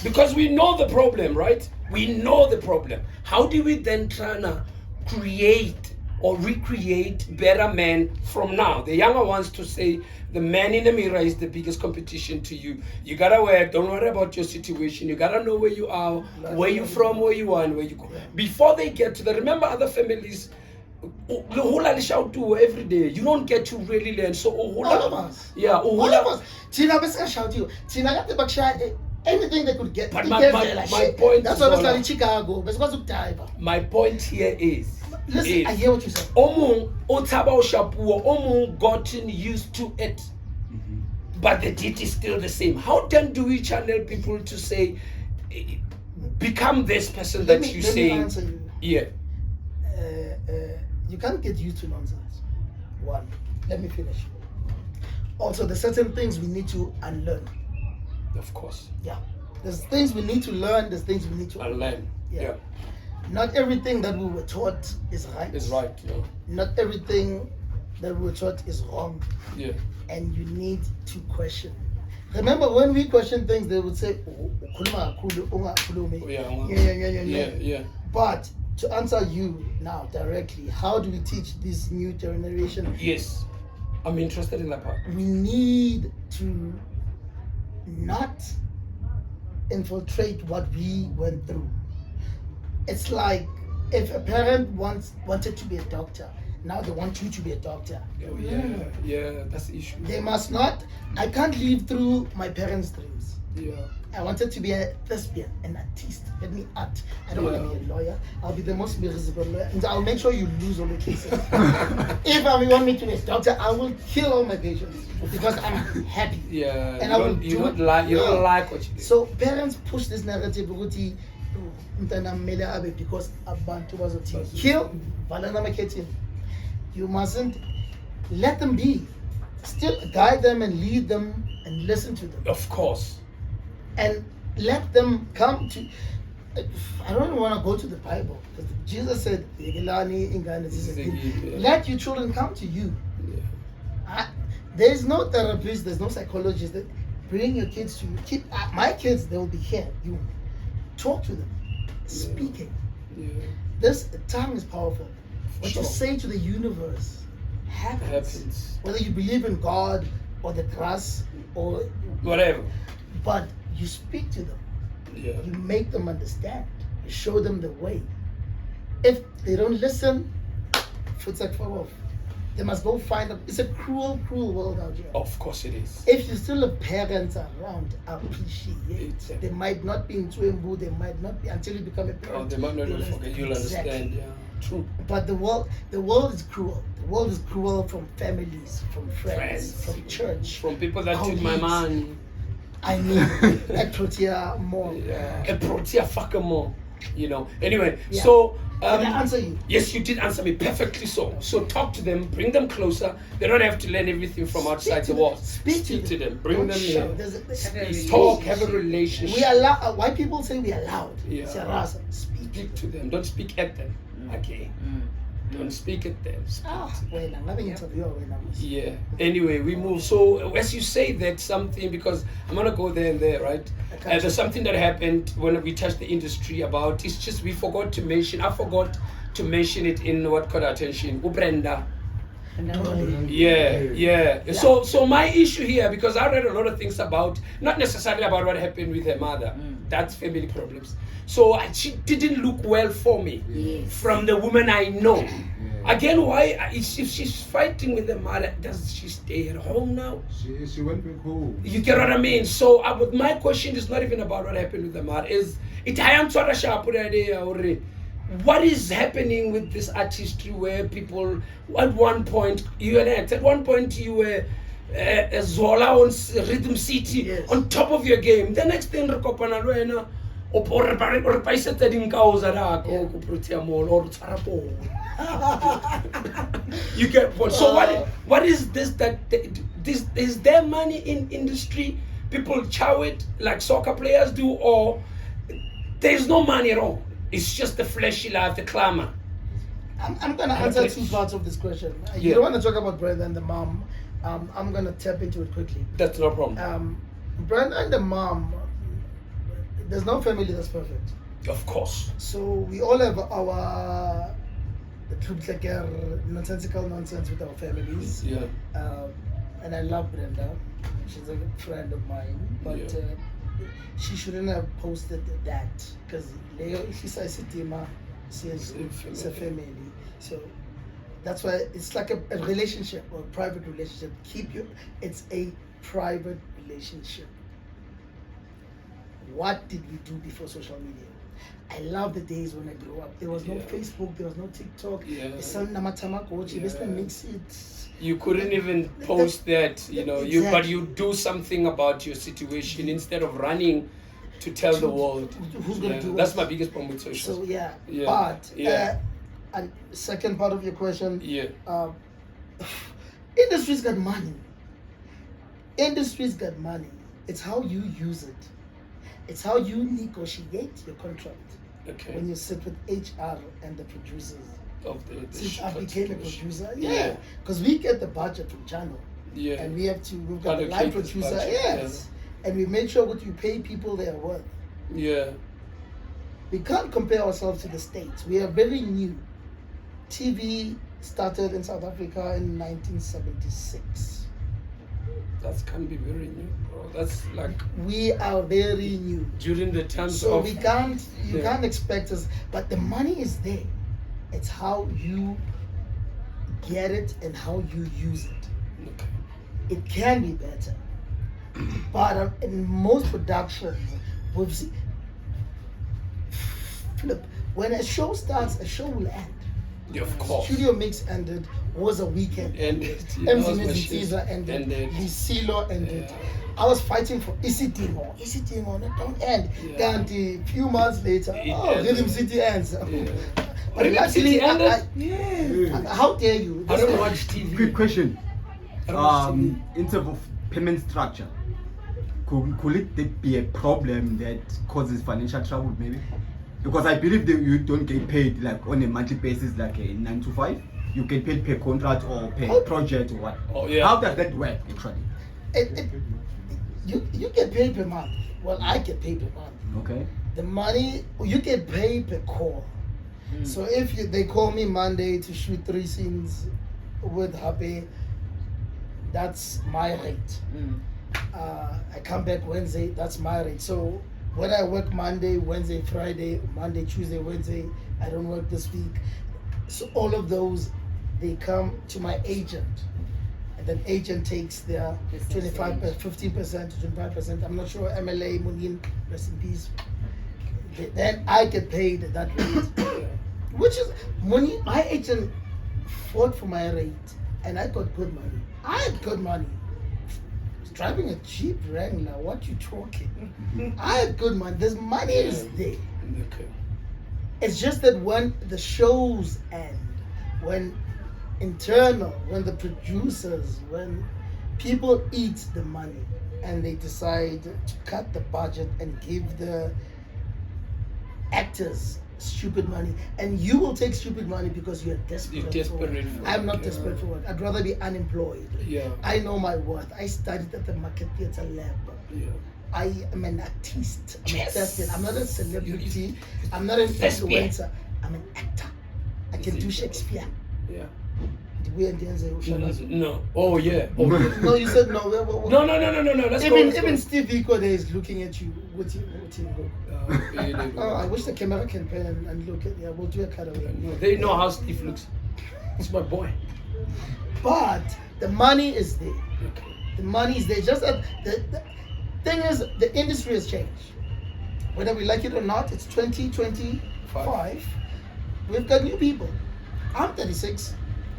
[SPEAKER 2] Because we know the problem, right? We know the problem. How do we then try to create or recreate better men from now? The younger ones to say the man in the mirror is the biggest competition to you. You gotta work, don't worry about your situation. You gotta know where you are, where you from, where you are, and where you go. Before they get to that, remember other families, shout to every day. You don't get to really learn. So
[SPEAKER 3] all of us.
[SPEAKER 2] Yeah,
[SPEAKER 3] all of us. Tina best shout you. Tina got the backside. Anything they could get.
[SPEAKER 2] But my point
[SPEAKER 3] that's
[SPEAKER 2] is
[SPEAKER 3] why we're in Chicago.
[SPEAKER 2] My point here is,
[SPEAKER 3] listen, I hear what you said.
[SPEAKER 2] Omun gotten used to it, but the deed is still the same. How then do we channel people to say, become this person that you say?
[SPEAKER 3] Let me answer you.
[SPEAKER 2] Yeah.
[SPEAKER 3] You can't get used to nonsense. One, let me finish. Also, there's certain things we need to unlearn.
[SPEAKER 2] Of course.
[SPEAKER 3] Yeah. There's things we need to learn, there's things we need to
[SPEAKER 2] unlearn. Yeah.
[SPEAKER 3] Not everything that we were taught is right.
[SPEAKER 2] Is right, yeah.
[SPEAKER 3] Not everything that we were taught is wrong.
[SPEAKER 2] Yeah.
[SPEAKER 3] And you need to question. Remember when we question things, they would say,
[SPEAKER 2] yeah.
[SPEAKER 3] But to answer you now directly, how do we teach this new generation?
[SPEAKER 2] Yes. I'm interested in that part.
[SPEAKER 3] We need to not infiltrate what we went through. It's like if a parent wanted to be a doctor, now they want you to be a doctor.
[SPEAKER 2] Oh, yeah, that's the issue.
[SPEAKER 3] They must not. I can't live through my parents' dreams.
[SPEAKER 2] Yeah.
[SPEAKER 3] I wanted to be a thespian, an artist. Let me act. I don't want to be a lawyer. I'll be the most miserable lawyer, and I'll make sure you lose all the cases. If you want me to be a doctor, I will kill all my patients because I'm happy.
[SPEAKER 2] Yeah.
[SPEAKER 3] And
[SPEAKER 2] you don't like what you do.
[SPEAKER 3] So parents push this narrative because abantu bazothi kill balana marketing. You mustn't let them be. Still guide them and lead them and listen to them.
[SPEAKER 2] Of course.
[SPEAKER 3] And let them come to. I don't want to go to the Bible because Jesus said, "Let your children come to you." Yeah. There is no therapist, there's no psychologist. Bring your kids to you. My kids, they will be here. You talk to them, speaking.
[SPEAKER 2] Yeah.
[SPEAKER 3] This tongue is powerful. What you say to the universe happens. Whether you believe in God or the grass or
[SPEAKER 2] whatever.
[SPEAKER 3] But you speak to them.
[SPEAKER 2] Yeah.
[SPEAKER 3] You make them understand. You show them the way. If they don't listen, they must go find them. It's a cruel, cruel world out here.
[SPEAKER 2] Of course it is.
[SPEAKER 3] If you're still a parent around, appreciate it. They might not be in Twimbu, they might not be until you become a parent.
[SPEAKER 2] Oh, they might not even forget. You'll understand. Yeah. True.
[SPEAKER 3] But the world is cruel. The world is cruel from families, from friends, from church,
[SPEAKER 2] from people that took my money.
[SPEAKER 3] I mean, a protea more.
[SPEAKER 2] Yeah. A protea fucker more. you know. Anyway,
[SPEAKER 3] Yeah.
[SPEAKER 2] so
[SPEAKER 3] Did I answer you?
[SPEAKER 2] yes, you did answer me perfectly. So talk to them, bring them closer. They don't have to learn everything from outside the walls.
[SPEAKER 3] Speak to them.
[SPEAKER 2] bring
[SPEAKER 3] Don't
[SPEAKER 2] them
[SPEAKER 3] shout.
[SPEAKER 2] here. Talk, have a relationship.
[SPEAKER 3] We allow. White people say we are loud.
[SPEAKER 2] Yeah.
[SPEAKER 3] Sarasa, speak.
[SPEAKER 2] Speak to them. Don't speak at them. Okay. Don't speak at them. Speak to them.
[SPEAKER 3] Wait, I'm having an interview when I'm.
[SPEAKER 2] Yeah. Anyway, we move. So as you say that something, because I'm gonna go there and there, right? There's something that happened when we touched the industry about. It's just we forgot to mention. I forgot to mention it in what caught our attention. Brenda. Yeah. So my issue here, because I read a lot of things about, not necessarily about what happened with her mother. That's family problems. So she didn't look well for me from the woman I know. Again, why if she's fighting with the mother, does she stay at home now?
[SPEAKER 5] She went back home.
[SPEAKER 2] You get what I mean? So but my question is not even about what happened with the mother. Is it I am sort of sharp idea already? What is happening with this artistry where people at one point you and at one point you were Zola on Rhythm City
[SPEAKER 3] Yes.
[SPEAKER 2] on top of your game. The next thing or you get what? So what is this that this is there money in industry? People chow it like soccer players do, or there's no money at all? It's just the fleshy life, the clamor.
[SPEAKER 3] I'm gonna answer two parts of this question. You don't want to talk about Brenda and the mom. I'm gonna tap into it quickly.
[SPEAKER 2] That's no problem.
[SPEAKER 3] Brenda and the mom. There's no family that's perfect.
[SPEAKER 2] Of course.
[SPEAKER 3] So we all have our nonsensical nonsense with our families.
[SPEAKER 2] Yeah.
[SPEAKER 3] And I love Brenda. She's a friend of mine, but she shouldn't have posted that because she says it's a family. So that's why it's like a relationship or a private relationship. It's a private relationship. What did we do before social media? I love the days when I grew up. There was no Facebook, there was no TikTok.
[SPEAKER 2] You couldn't even post that, you know. But you do something about your situation instead of running to tell the world.
[SPEAKER 3] Who's going to do
[SPEAKER 2] That's
[SPEAKER 3] it?
[SPEAKER 2] my biggest problem with social.
[SPEAKER 3] So but and second part of your question. Industry's got money. Industry's got money. It's how you use it. It's how you negotiate your contract.
[SPEAKER 2] Okay.
[SPEAKER 3] When you sit with HR and the producers.
[SPEAKER 2] Of the
[SPEAKER 3] Since I became a producer, because we get the budget from channel, and we've got the live producer, and we make sure what you pay people their worth. We can't compare ourselves to the States. We are very new. TV started in South Africa in 1976.
[SPEAKER 2] That can be very new, bro. That's like
[SPEAKER 3] we are very new
[SPEAKER 2] during the times
[SPEAKER 3] so
[SPEAKER 2] of.
[SPEAKER 3] we can't. You can't expect us, but the money is there. It's how you get it and how you use it.
[SPEAKER 2] Okay.
[SPEAKER 3] It can be better, but in most productions, we've seen. Flip. When a show starts, a show will end.
[SPEAKER 2] Yeah, of course.
[SPEAKER 3] Studio Mix ended. Was a weekend ended. MC ended. Lisilo ended. I was fighting for Isitimo. Don't end. Then a few months later, Rhythm City ends. But it actually ended. How dare you?
[SPEAKER 2] I don't watch TV.
[SPEAKER 5] Quick question. In terms of payment structure, could it be a problem that causes financial trouble maybe? Because I believe that you don't get paid like on a monthly basis like a 9 to 5. You get paid per contract or per project or what? How does that work actually?
[SPEAKER 3] You get paid per month. Well, I get paid per month.
[SPEAKER 5] Okay.
[SPEAKER 3] The money, you get paid per call. So if they call me Monday to shoot 3 scenes with Happy, that's my rate. I come back Wednesday, that's my rate. So when I work Monday, Wednesday, Friday, Monday, Tuesday, Wednesday, I don't work this week. So all of those, they come to my agent. And then agent takes their 15% to 25%. I'm not sure, MLA, Munin, rest in peace. Then I get paid that rate. Which is money. My agent fought for my rate and I got good money. I had good money. Driving a cheap Wrangler, what you talking? I had good money. This money is there.
[SPEAKER 2] Okay.
[SPEAKER 3] It's just that when the shows end, when the producers, when people eat the money and they decide to cut the budget and give the actors stupid money, and you will take stupid money because you're desperate.
[SPEAKER 2] You're desperate
[SPEAKER 3] for
[SPEAKER 2] for
[SPEAKER 3] work. I'm not
[SPEAKER 2] work,
[SPEAKER 3] desperate for work. I'd rather be unemployed.
[SPEAKER 2] Yeah.
[SPEAKER 3] I know my worth. I studied at the Market Theatre Lab.
[SPEAKER 2] Yeah.
[SPEAKER 3] I am an artist. I'm
[SPEAKER 2] Yes.
[SPEAKER 3] a thespian. I'm not a celebrity. I'm not an
[SPEAKER 2] Thespian.
[SPEAKER 3] influencer. I'm an actor. I can do Shakespeare.
[SPEAKER 2] Yeah.
[SPEAKER 3] No.
[SPEAKER 2] Oh yeah. Oh.
[SPEAKER 3] No, you said no.
[SPEAKER 2] No. Let's go.
[SPEAKER 3] Even Steve Biko there is looking at you. What you
[SPEAKER 2] Oh,
[SPEAKER 3] I wish the camera can pan and look at. Yeah, we'll do a cutaway.
[SPEAKER 2] no, they know how Steve looks. It's my boy.
[SPEAKER 3] But the money is there.
[SPEAKER 2] Okay.
[SPEAKER 3] The money is there. Just that the thing is, the industry has changed. Whether we like it or not, it's 2025. We've got new people. I'm 36.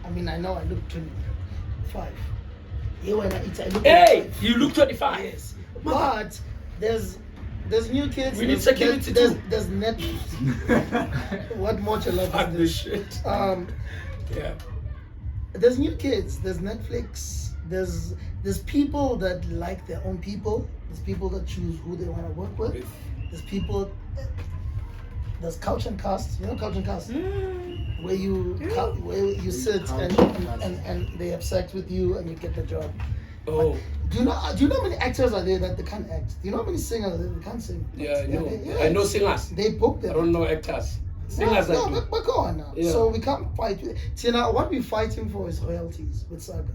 [SPEAKER 3] I mean, I know I look 25. Yeah, when I eat, I look.
[SPEAKER 2] Hey,
[SPEAKER 3] 25.
[SPEAKER 2] you look 25.
[SPEAKER 3] Yes. But there's new kids.
[SPEAKER 2] We need security too.
[SPEAKER 3] There's Netflix. What more you love
[SPEAKER 2] Fuck
[SPEAKER 3] is
[SPEAKER 2] this
[SPEAKER 3] this?
[SPEAKER 2] shit. Yeah.
[SPEAKER 3] There's new kids. There's Netflix. There's people that like their own people. There's people that choose who they want to work with. There's people. There's couch and cast. You know couch and cast, where you sit and they have sex with you and you get the job.
[SPEAKER 2] Oh.
[SPEAKER 3] Do you know how many actors are there that they can't act? Do you know how many singers are there that can't sing?
[SPEAKER 2] Yeah, I know.
[SPEAKER 3] Yeah,
[SPEAKER 2] I know singers.
[SPEAKER 3] They book
[SPEAKER 2] I
[SPEAKER 3] them.
[SPEAKER 2] don't know actors. Singers I do.
[SPEAKER 3] but go on now.
[SPEAKER 2] Yeah.
[SPEAKER 3] So we can't fight with. See now, what we're fighting for is royalties with Salga.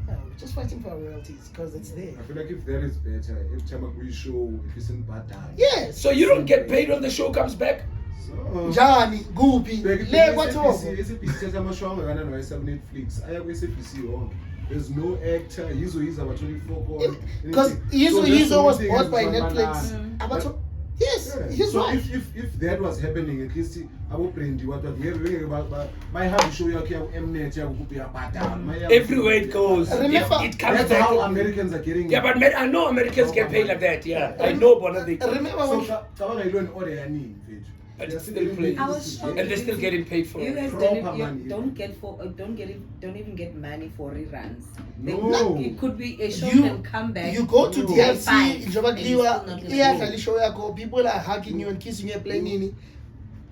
[SPEAKER 3] We're just fighting for our royalties because it's there.
[SPEAKER 6] I feel like if that is better, if time we show if it's in bad time.
[SPEAKER 3] Yes.
[SPEAKER 2] So you don't get paid when the show comes back?
[SPEAKER 6] So
[SPEAKER 3] Johnny, Goopy, le what's
[SPEAKER 6] SABC amashwanga kana no Netflix. Aya ku SABC wonke. There's no actor. Yizo about 24 call.
[SPEAKER 3] because Yizo was bought by Netflix. Yes,
[SPEAKER 6] Yeah.
[SPEAKER 3] he's
[SPEAKER 6] So
[SPEAKER 3] right.
[SPEAKER 6] if that was happening, at least abo Brenda what we have about my have show yakhe ya Mnet ya kuphi yapata.
[SPEAKER 2] Everywhere it goes,
[SPEAKER 3] Remember,
[SPEAKER 2] it comes
[SPEAKER 6] That's
[SPEAKER 2] back.
[SPEAKER 6] how Americans are getting.
[SPEAKER 2] Yeah, but I know Americans get paid like that. Yeah, I know, but they.
[SPEAKER 3] Remember when
[SPEAKER 6] So cabanga yilo in order yani mfethu.
[SPEAKER 2] But it's still playing.
[SPEAKER 4] I was shocked.
[SPEAKER 2] And they're still getting paid for
[SPEAKER 4] You
[SPEAKER 2] it.
[SPEAKER 4] guys
[SPEAKER 6] Proper
[SPEAKER 4] don't,
[SPEAKER 6] money.
[SPEAKER 4] don't even get money for reruns.
[SPEAKER 6] No.
[SPEAKER 4] It could be a show
[SPEAKER 3] You-
[SPEAKER 4] can come back.
[SPEAKER 3] you go to
[SPEAKER 6] No.
[SPEAKER 3] DLC,
[SPEAKER 4] Fine.
[SPEAKER 3] njoba
[SPEAKER 4] And it's still
[SPEAKER 3] kuliwa,
[SPEAKER 4] not
[SPEAKER 3] iyadlala ishow yakho, people are hugging you and kissing you and playing nini.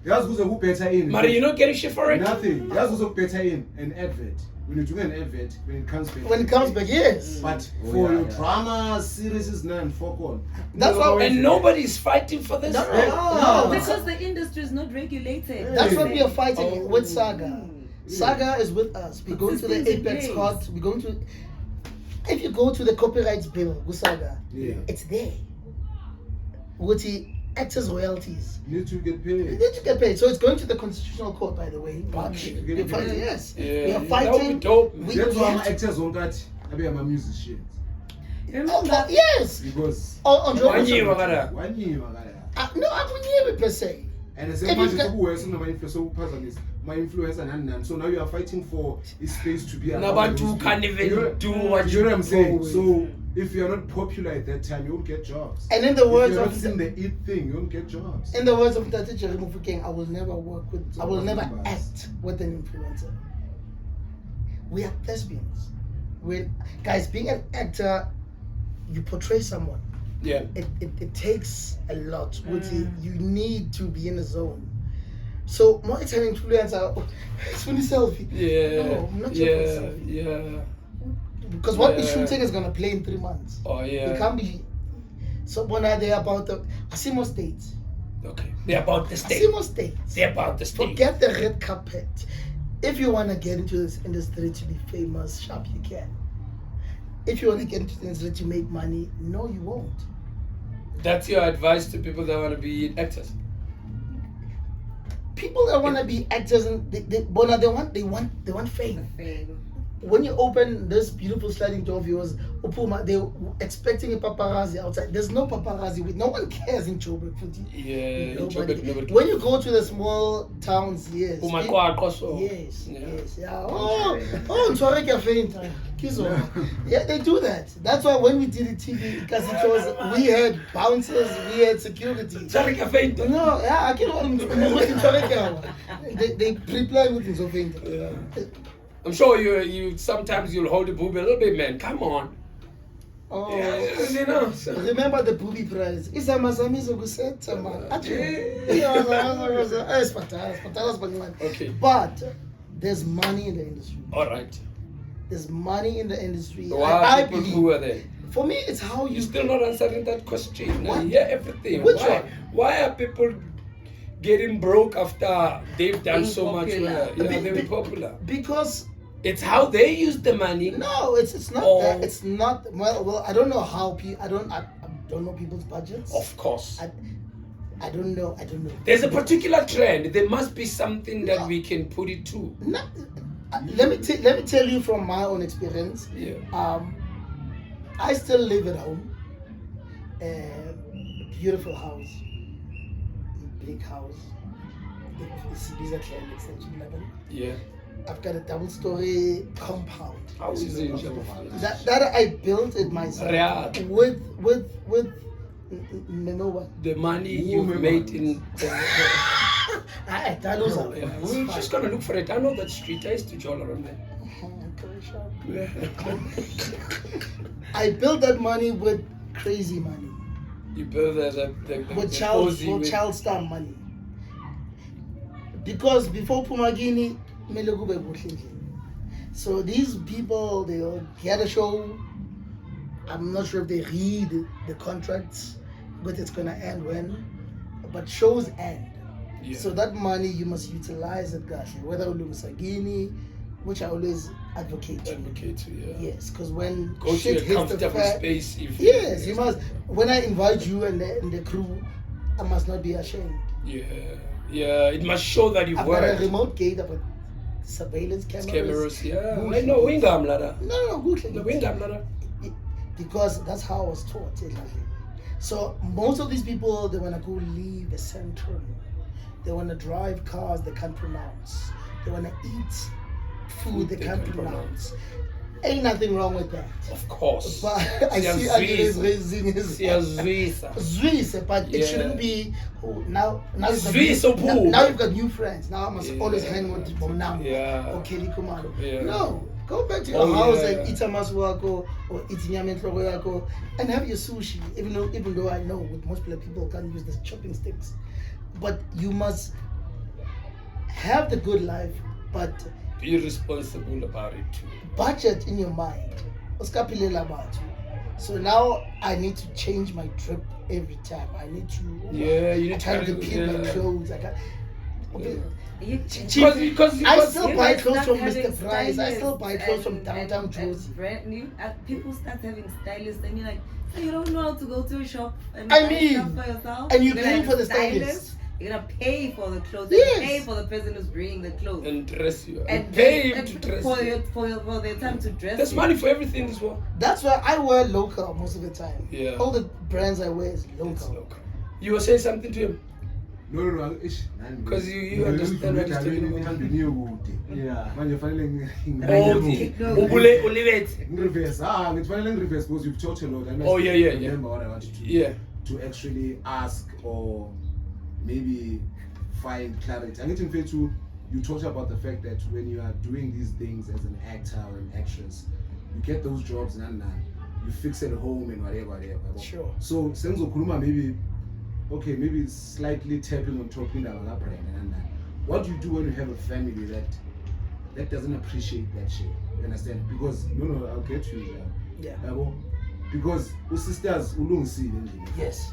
[SPEAKER 6] Yazi kuze ku better in.
[SPEAKER 2] Mari, you're not getting shit for it?
[SPEAKER 6] Nothing. Yazi kuze ku better in an advert. When you do an advert, when it comes back.
[SPEAKER 3] When it comes back, yes.
[SPEAKER 6] But for your drama, series is none. Fuck on.
[SPEAKER 3] That's why.
[SPEAKER 2] And nobody's fighting for this?
[SPEAKER 3] No.
[SPEAKER 4] Because the industry is not regulated.
[SPEAKER 3] That's what we are fighting
[SPEAKER 2] Oh.
[SPEAKER 3] with Saga. Saga is with us. We're going to the
[SPEAKER 4] Consistency
[SPEAKER 3] Apex
[SPEAKER 4] pays.
[SPEAKER 3] Court. We're going to. If you go to the copyrights bill with Saga,
[SPEAKER 6] Yeah.
[SPEAKER 3] it's there. With the actors' royalties.
[SPEAKER 6] You need to get
[SPEAKER 3] You
[SPEAKER 6] paid.
[SPEAKER 3] need to get paid. So it's going to the Constitutional Court, by the way.
[SPEAKER 6] Okay.
[SPEAKER 3] We're fighting, yes.
[SPEAKER 2] Yeah,
[SPEAKER 3] We are
[SPEAKER 2] that
[SPEAKER 3] fighting.
[SPEAKER 2] would be dope.
[SPEAKER 6] That's why
[SPEAKER 3] have
[SPEAKER 6] my
[SPEAKER 3] to-
[SPEAKER 6] actors on that. I be my musicians.
[SPEAKER 3] Oh, yes.
[SPEAKER 6] Because
[SPEAKER 3] On
[SPEAKER 2] One year, Wagara.
[SPEAKER 6] one year, Magara.
[SPEAKER 3] No, I wouldn't hear it per se.
[SPEAKER 6] And the
[SPEAKER 3] If
[SPEAKER 6] same
[SPEAKER 3] you
[SPEAKER 6] much
[SPEAKER 3] got-
[SPEAKER 6] as who is my influence, my influence and none. So now you are fighting for a space to be.
[SPEAKER 2] Nabantu can't even do what
[SPEAKER 6] You know what I'm saying?
[SPEAKER 3] always.
[SPEAKER 6] So if you are not popular at that time, you won't get jobs.
[SPEAKER 3] And in the words
[SPEAKER 6] if you're
[SPEAKER 3] of
[SPEAKER 6] not in the it thing, you won't get jobs.
[SPEAKER 3] In the words of Tati Jerry Mufukeng, I will never act with an influencer. We are thespians. Guys, being an actor, you portray someone.
[SPEAKER 2] Yeah.
[SPEAKER 3] It takes a lot. You need to be in the zone. So, more it's an influencer. It's funny selfie.
[SPEAKER 2] Yeah.
[SPEAKER 3] No, I'm not sure for
[SPEAKER 2] Yeah.
[SPEAKER 3] selfie.
[SPEAKER 2] Yeah.
[SPEAKER 3] Because what we're
[SPEAKER 2] Yeah.
[SPEAKER 3] shooting is gonna play in 3 months.
[SPEAKER 2] Oh, yeah.
[SPEAKER 3] It can't be. So when are they about the Asimo State?
[SPEAKER 2] Okay. They're about the state.
[SPEAKER 3] Asimo State.
[SPEAKER 2] They're about the state.
[SPEAKER 3] Forget the red carpet. If you want to get into this industry to be famous, sharp, you can. If you want to get into the industry to make money, no, you won't.
[SPEAKER 2] That's your advice to people that want to be actors.
[SPEAKER 3] People that want to be actors and they want fame.
[SPEAKER 4] Fame.
[SPEAKER 3] When you open this beautiful sliding door of yours, Upuma, they're expecting a paparazzi outside. There's no paparazzi. No one cares in Joburg.
[SPEAKER 2] Yeah. in
[SPEAKER 3] Nobody.
[SPEAKER 2] Joburg, nobody
[SPEAKER 3] When you go to the small towns, yes.
[SPEAKER 2] Umakwakwa, so-
[SPEAKER 3] Yes,
[SPEAKER 2] Yeah.
[SPEAKER 3] yes, yeah. Oh, Ntwareke faint. Yeah, they do that. That's why when we did the TV, because it was, we had bouncers, we had security. No, yeah, I can't. They pre-plan with things of
[SPEAKER 2] I'm sure you sometimes you'll hold the booby a little bit, man. Come on.
[SPEAKER 3] Oh,
[SPEAKER 2] Yeah, you know. So.
[SPEAKER 3] remember the booby prize?
[SPEAKER 2] Okay.
[SPEAKER 3] But there's money in the industry.
[SPEAKER 2] All right.
[SPEAKER 3] There's money in the industry.
[SPEAKER 2] Why
[SPEAKER 3] I
[SPEAKER 2] are people
[SPEAKER 3] believe.
[SPEAKER 2] who are there?
[SPEAKER 3] For me, it's how you.
[SPEAKER 2] You're still not answering that question.
[SPEAKER 3] What?
[SPEAKER 2] Yeah, everything.
[SPEAKER 3] Which
[SPEAKER 2] why?
[SPEAKER 3] one?
[SPEAKER 2] Why are people getting broke after they've done
[SPEAKER 4] Being
[SPEAKER 2] so
[SPEAKER 4] popular.
[SPEAKER 2] much? Yeah, they're popular.
[SPEAKER 3] Because
[SPEAKER 2] It's how they use the money.
[SPEAKER 3] no, it's not
[SPEAKER 2] Oh.
[SPEAKER 3] that. It's not. Well, I don't know how people. I don't know people's budgets.
[SPEAKER 2] Of course.
[SPEAKER 3] I don't know.
[SPEAKER 2] There's a particular trend. There must be something that we can put it to.
[SPEAKER 3] No, let me tell you from my own experience.
[SPEAKER 2] Yeah.
[SPEAKER 3] I still live at home. Beautiful house, big house. It's a clan extension 11.
[SPEAKER 2] Yeah.
[SPEAKER 3] I've got a double-story compound.
[SPEAKER 2] How is it?
[SPEAKER 3] That I built it myself
[SPEAKER 2] Riyadh.
[SPEAKER 3] with remember what?
[SPEAKER 2] The money you've made in.
[SPEAKER 3] I knows how.
[SPEAKER 2] Yeah, we're just gonna look for it. I know that street. I used to jowl around there.
[SPEAKER 3] I built that money with crazy money.
[SPEAKER 2] You build
[SPEAKER 3] With child star money. Because before Pumagini, so these people, they'll get a show. I'm not sure if they read the contracts, but it's gonna end when. But shows end.
[SPEAKER 2] Yeah.
[SPEAKER 3] So that money you must utilize it, guys. Whether Sagini, which I always advocate to.
[SPEAKER 2] Yeah.
[SPEAKER 3] Yes, because when
[SPEAKER 2] Go
[SPEAKER 3] shit
[SPEAKER 2] to a
[SPEAKER 3] hits the
[SPEAKER 2] comfortable
[SPEAKER 3] fan,
[SPEAKER 2] space. If
[SPEAKER 3] yes, you must. When I invite you and the crew, I must not be ashamed.
[SPEAKER 2] Yeah. Yeah. It must show that you've
[SPEAKER 3] I've got a
[SPEAKER 2] worked.
[SPEAKER 3] remote gate, I've got surveillance cameras.
[SPEAKER 2] Yeah.
[SPEAKER 3] Good.
[SPEAKER 2] I know. Wingam ladder.
[SPEAKER 3] No, good.
[SPEAKER 2] The wingam ladder.
[SPEAKER 3] Because that's how I was taught. So most of these people, they want to go leave the central. They want to drive cars they can't pronounce. They want to eat food they can't pronounce. Ain't nothing wrong with that.
[SPEAKER 2] Of course.
[SPEAKER 3] But I see Agnes raising his Swiss, but it shouldn't be. Oh, now you've got new friends. Now I must always hang with Bomnam.
[SPEAKER 2] Yeah.
[SPEAKER 3] Or Kelly Kumar.
[SPEAKER 2] Yeah.
[SPEAKER 3] No, go back to your house and eat a maswako or eat nyame yako and have your sushi. Even though I know with most people can't use the chopping sticks, but you must have the good life, but
[SPEAKER 2] be responsible about it too.
[SPEAKER 3] Budget in your mind. So now I need to change my trip every time. I need to.
[SPEAKER 2] You need
[SPEAKER 3] to repeat my clothes.
[SPEAKER 2] Because
[SPEAKER 3] I still buy clothes from Mr. Price. I still buy clothes from Downtown Josie.
[SPEAKER 4] Brand new. People start having stylists, and you're like, you don't know how to go to a shop and
[SPEAKER 3] I
[SPEAKER 4] buy
[SPEAKER 3] mean,
[SPEAKER 4] stuff for yourself.
[SPEAKER 3] and you're paying for the stylist.
[SPEAKER 4] You're gonna pay for the clothes.
[SPEAKER 3] Yes.
[SPEAKER 4] Pay for the person who's bringing the clothes.
[SPEAKER 2] And dress you.
[SPEAKER 4] And
[SPEAKER 2] pay him
[SPEAKER 4] and
[SPEAKER 2] to dress
[SPEAKER 4] for
[SPEAKER 2] you.
[SPEAKER 4] for their time to dress.
[SPEAKER 2] There's money for everything as well.
[SPEAKER 3] That's why I wear local most of the time.
[SPEAKER 2] Yeah.
[SPEAKER 3] All the brands I wear is local.
[SPEAKER 2] It's local. You were saying something to him?
[SPEAKER 6] No.
[SPEAKER 2] Because you understand what he's talking about.
[SPEAKER 5] Yeah.
[SPEAKER 6] Reverse because you've taught a lot.
[SPEAKER 2] Oh, yeah.
[SPEAKER 6] Remember what I wanted to do.
[SPEAKER 2] Yeah.
[SPEAKER 6] To actually ask or maybe find clarity. I'm getting fair to you talked about the fact that when you are doing these things as an actor or an actress, you get those jobs and you fix it at home and whatever.
[SPEAKER 3] Sure.
[SPEAKER 6] So Senzo Kuruma maybe slightly tapping on top in the brand. What do you do when you have a family that doesn't appreciate that shit? You understand? Because I'll get you.
[SPEAKER 3] Yeah.
[SPEAKER 6] Because sisters ulungisile.
[SPEAKER 3] Yes.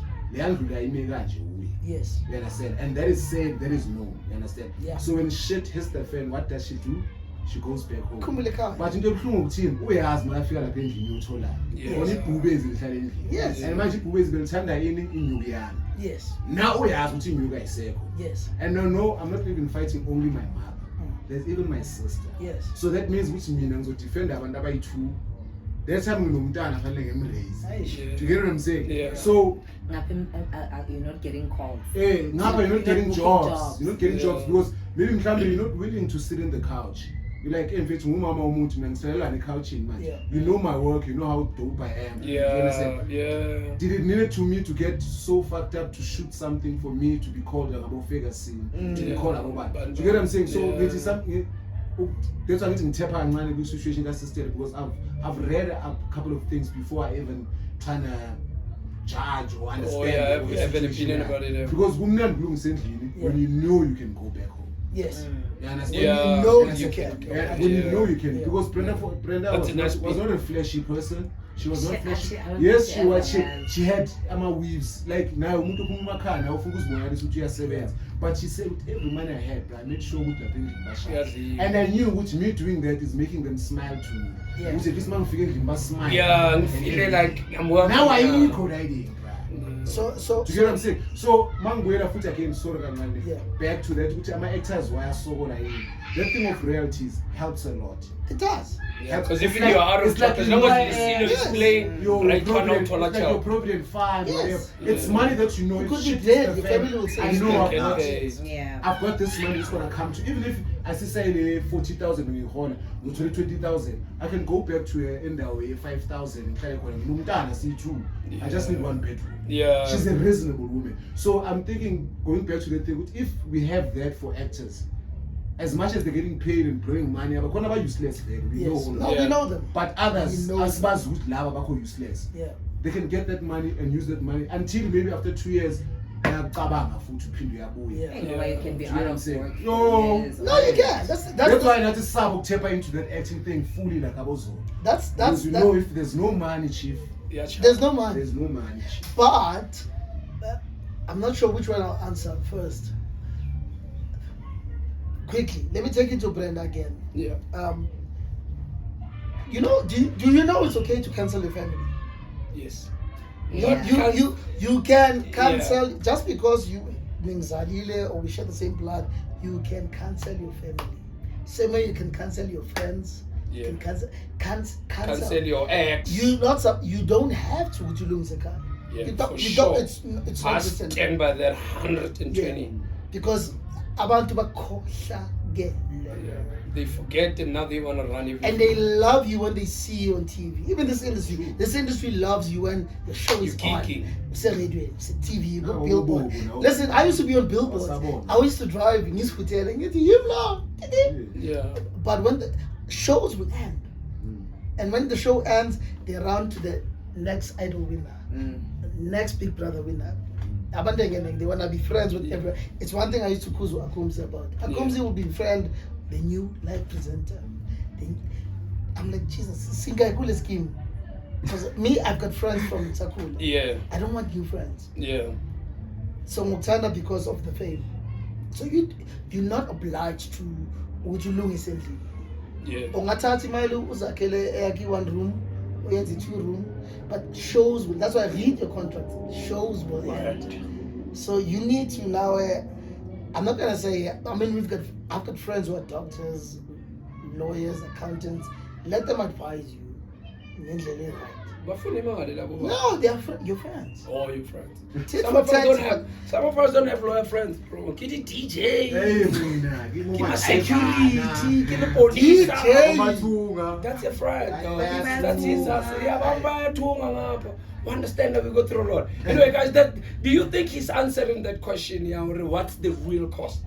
[SPEAKER 3] Yes.
[SPEAKER 6] You understand? And that is said, that is known. You understand?
[SPEAKER 3] Yeah.
[SPEAKER 6] So when shit hits the fan, what does she do? She goes back home.
[SPEAKER 3] Khumbuleka.
[SPEAKER 6] But into ebuhlungu ukuthini uyazi makafika lapha endlini uyothola. Bona ibhube ezilihlala endlini.
[SPEAKER 3] Yes.
[SPEAKER 6] And manje ibhube ezibelithanda yini inyuku yami.
[SPEAKER 3] Yes.
[SPEAKER 6] Now uyazi ukuthi inyuku ayisekho.
[SPEAKER 3] Yes.
[SPEAKER 6] And no, I'm not even fighting only my mother. There's even my sister.
[SPEAKER 3] Yes.
[SPEAKER 6] So that means ukuthi mina ngizodefend abantu abayi-2. That time nginomntana fanele ngimraise. Do you get what I'm saying?
[SPEAKER 2] Yeah.
[SPEAKER 6] So
[SPEAKER 4] you're not getting calls.
[SPEAKER 6] now you're not getting jobs. You're not getting
[SPEAKER 2] Yeah.
[SPEAKER 6] jobs because maybe you're not willing to sit in the couch You're like, hey, mfethu ngumama womuntu mina ngiselela ne-couching manje.
[SPEAKER 3] Yeah.
[SPEAKER 6] You know my work, you know how dope I am. You understand?
[SPEAKER 1] Yeah.
[SPEAKER 6] Did it need to me to get so fucked up to shoot something for me to be called about figure scene, to be called about? Do you get what I'm saying? So it is something. That's why I'm getting tap on the situation that's still because I've read a couple of things before I even trying to judge or understand.
[SPEAKER 1] Oh yeah,
[SPEAKER 6] the
[SPEAKER 1] I have an
[SPEAKER 6] situation,
[SPEAKER 1] opinion about it. Yeah.
[SPEAKER 6] Because when you know you can go back home.
[SPEAKER 3] Yes.
[SPEAKER 6] You understand?
[SPEAKER 1] Yeah.
[SPEAKER 3] When you know
[SPEAKER 6] That's
[SPEAKER 3] you
[SPEAKER 6] it.
[SPEAKER 3] can.
[SPEAKER 6] Yeah, when you know you can.
[SPEAKER 3] Yeah.
[SPEAKER 6] Because Brenda
[SPEAKER 1] That's a nice
[SPEAKER 6] was not a flashy person. She was not
[SPEAKER 4] She-
[SPEAKER 6] flashy.
[SPEAKER 4] I don't
[SPEAKER 6] Yes,
[SPEAKER 4] think
[SPEAKER 6] she
[SPEAKER 4] ever
[SPEAKER 6] she had weaves. Like now umuntu phuma emakhaya ufuna ukuzibona ukuthi uyasebenza. But she said with every money I had, I made sure ukuthi
[SPEAKER 1] Yeah.
[SPEAKER 6] and I knew what me doing that is making them smile to me.
[SPEAKER 3] Yeah.
[SPEAKER 6] Ukuthi this man figure ngimba smile.
[SPEAKER 1] Yeah, I'm feeling like I'm working.
[SPEAKER 6] Now I
[SPEAKER 1] yeah.
[SPEAKER 6] code ID.
[SPEAKER 3] So
[SPEAKER 6] Do you get what I'm saying? So mangwela futhi again sorry kancane.
[SPEAKER 3] Yeah.
[SPEAKER 6] Back to that ukuthi ama actors why sokola yini. That thing of realities helps a lot.
[SPEAKER 3] it does.
[SPEAKER 1] Yeah, because
[SPEAKER 6] It's
[SPEAKER 1] if
[SPEAKER 6] like-
[SPEAKER 1] you are out of
[SPEAKER 6] it's like
[SPEAKER 1] job, as
[SPEAKER 6] you
[SPEAKER 1] long
[SPEAKER 6] buy,
[SPEAKER 1] as the scene is
[SPEAKER 3] yes.
[SPEAKER 1] playing,
[SPEAKER 6] Your
[SPEAKER 1] right,
[SPEAKER 6] provident,
[SPEAKER 1] it's
[SPEAKER 6] it's like your provident fund,
[SPEAKER 3] Yes.
[SPEAKER 6] whatever. It's money that you know.
[SPEAKER 3] You
[SPEAKER 6] it's
[SPEAKER 3] could be
[SPEAKER 6] shit
[SPEAKER 3] dead,
[SPEAKER 6] to
[SPEAKER 3] your
[SPEAKER 6] the
[SPEAKER 3] family will say
[SPEAKER 6] I
[SPEAKER 3] it's
[SPEAKER 6] know
[SPEAKER 3] not
[SPEAKER 6] I've got,
[SPEAKER 4] Yeah.
[SPEAKER 6] I've got this money that's gonna come to. Even if I say 40,000 in Holland, 20,000, I can go back to in the way 5,000. I just need one bedroom.
[SPEAKER 1] Yeah.
[SPEAKER 6] She's a reasonable woman. So I'm thinking, going back to the thing, if we have that for actors, as much as they're getting paid and blowing money, but whenever useless, we
[SPEAKER 3] Yes.
[SPEAKER 6] know.
[SPEAKER 3] No,
[SPEAKER 1] Yeah.
[SPEAKER 3] we know them.
[SPEAKER 6] But others,
[SPEAKER 3] We know
[SPEAKER 6] as far as useless,
[SPEAKER 3] Yeah.
[SPEAKER 6] they can get that money and use that money until maybe after 2 years, bayacabanga futhi uphinde uyabuya.
[SPEAKER 3] Yeah.
[SPEAKER 4] I know why you can be
[SPEAKER 6] Do you know
[SPEAKER 4] out
[SPEAKER 6] what I'm
[SPEAKER 4] of
[SPEAKER 6] saying?
[SPEAKER 4] work.
[SPEAKER 6] No.
[SPEAKER 4] Yes.
[SPEAKER 3] No, you can.
[SPEAKER 6] That's why I not sabo tap into that acting thing fully like Abozo.
[SPEAKER 3] That's
[SPEAKER 6] Because you know if there's no money, chief,
[SPEAKER 1] Yeah, child.
[SPEAKER 3] there's no money.
[SPEAKER 6] there's no money, chief.
[SPEAKER 3] But I'm not sure which one I'll answer first. Quickly, let me take it to Brenda again.
[SPEAKER 1] Yeah.
[SPEAKER 3] You know, do you know it's okay to cancel your family?
[SPEAKER 1] Yes.
[SPEAKER 4] Yeah.
[SPEAKER 3] You can cancel just because you Ningzalile or we share the same blood. You can cancel your family. Same way you can cancel your friends.
[SPEAKER 1] Yeah.
[SPEAKER 3] You can cancel.
[SPEAKER 1] Cancel your ex.
[SPEAKER 3] You don't have to. Would you lose a car?
[SPEAKER 1] Yeah,
[SPEAKER 3] you don't.
[SPEAKER 1] for
[SPEAKER 3] You
[SPEAKER 1] sure.
[SPEAKER 3] don't. It's
[SPEAKER 1] I
[SPEAKER 3] not written.
[SPEAKER 1] stand by that 120.
[SPEAKER 3] Because abantu bakhohlakele.
[SPEAKER 1] Yeah. They forget and now they want to run everything.
[SPEAKER 3] And they love you when they see you on TV. Even this industry. This industry loves you when the show is
[SPEAKER 1] You're
[SPEAKER 3] on.
[SPEAKER 1] geeking.
[SPEAKER 3] It's a radio, it's a TV, you got
[SPEAKER 6] No,
[SPEAKER 3] billboard.
[SPEAKER 6] no.
[SPEAKER 3] Listen, I used to be on billboards.
[SPEAKER 6] Wasabona.
[SPEAKER 3] I used to drive in this hotel and get him now.
[SPEAKER 1] Yeah.
[SPEAKER 3] But when the shows would end, and when the show ends, they run to the next idol winner, next Big Brother winner. They want to be friends with everyone. It's one thing I used to kuzu Akumzi about. Akumzi will befriend the new live presenter. I'm like, Jesus, Singa cool scheme. Because me, I've got friends from Sakula.
[SPEAKER 1] Yeah.
[SPEAKER 3] I don't want new friends.
[SPEAKER 1] Yeah.
[SPEAKER 3] So Muktana because of the fame. So you're not obliged to would you look recently.
[SPEAKER 1] Yeah.
[SPEAKER 3] Ungathathi imali uzakhele eyakhe 1 room, uyenze 2 room, but shows will. That's why I read your contract. Shows will end. So you need to now. I'm not gonna say. I mean, I've got friends who are doctors, lawyers, accountants. Let them advise you. Ngendlela right.
[SPEAKER 1] Bafuna imali labo.
[SPEAKER 3] No, they are your friends.
[SPEAKER 1] All your friends.
[SPEAKER 3] Tit
[SPEAKER 1] Some
[SPEAKER 3] for
[SPEAKER 1] of us don't
[SPEAKER 3] tat,
[SPEAKER 1] have. Some of us don't have lawyer friends, bro. Get a DJ.
[SPEAKER 6] Hey, mina, give me
[SPEAKER 1] Get
[SPEAKER 6] my
[SPEAKER 1] a security. Get a police.
[SPEAKER 6] Amathunga.
[SPEAKER 1] That's a friend. No,
[SPEAKER 3] That's
[SPEAKER 1] that's his
[SPEAKER 3] cool.
[SPEAKER 1] ass. Yeah, Bamba Tunga ngapha. We understand that we go through a lot. Anyway, guys, do you think he's answering that question? Yeah, or what's the real cost?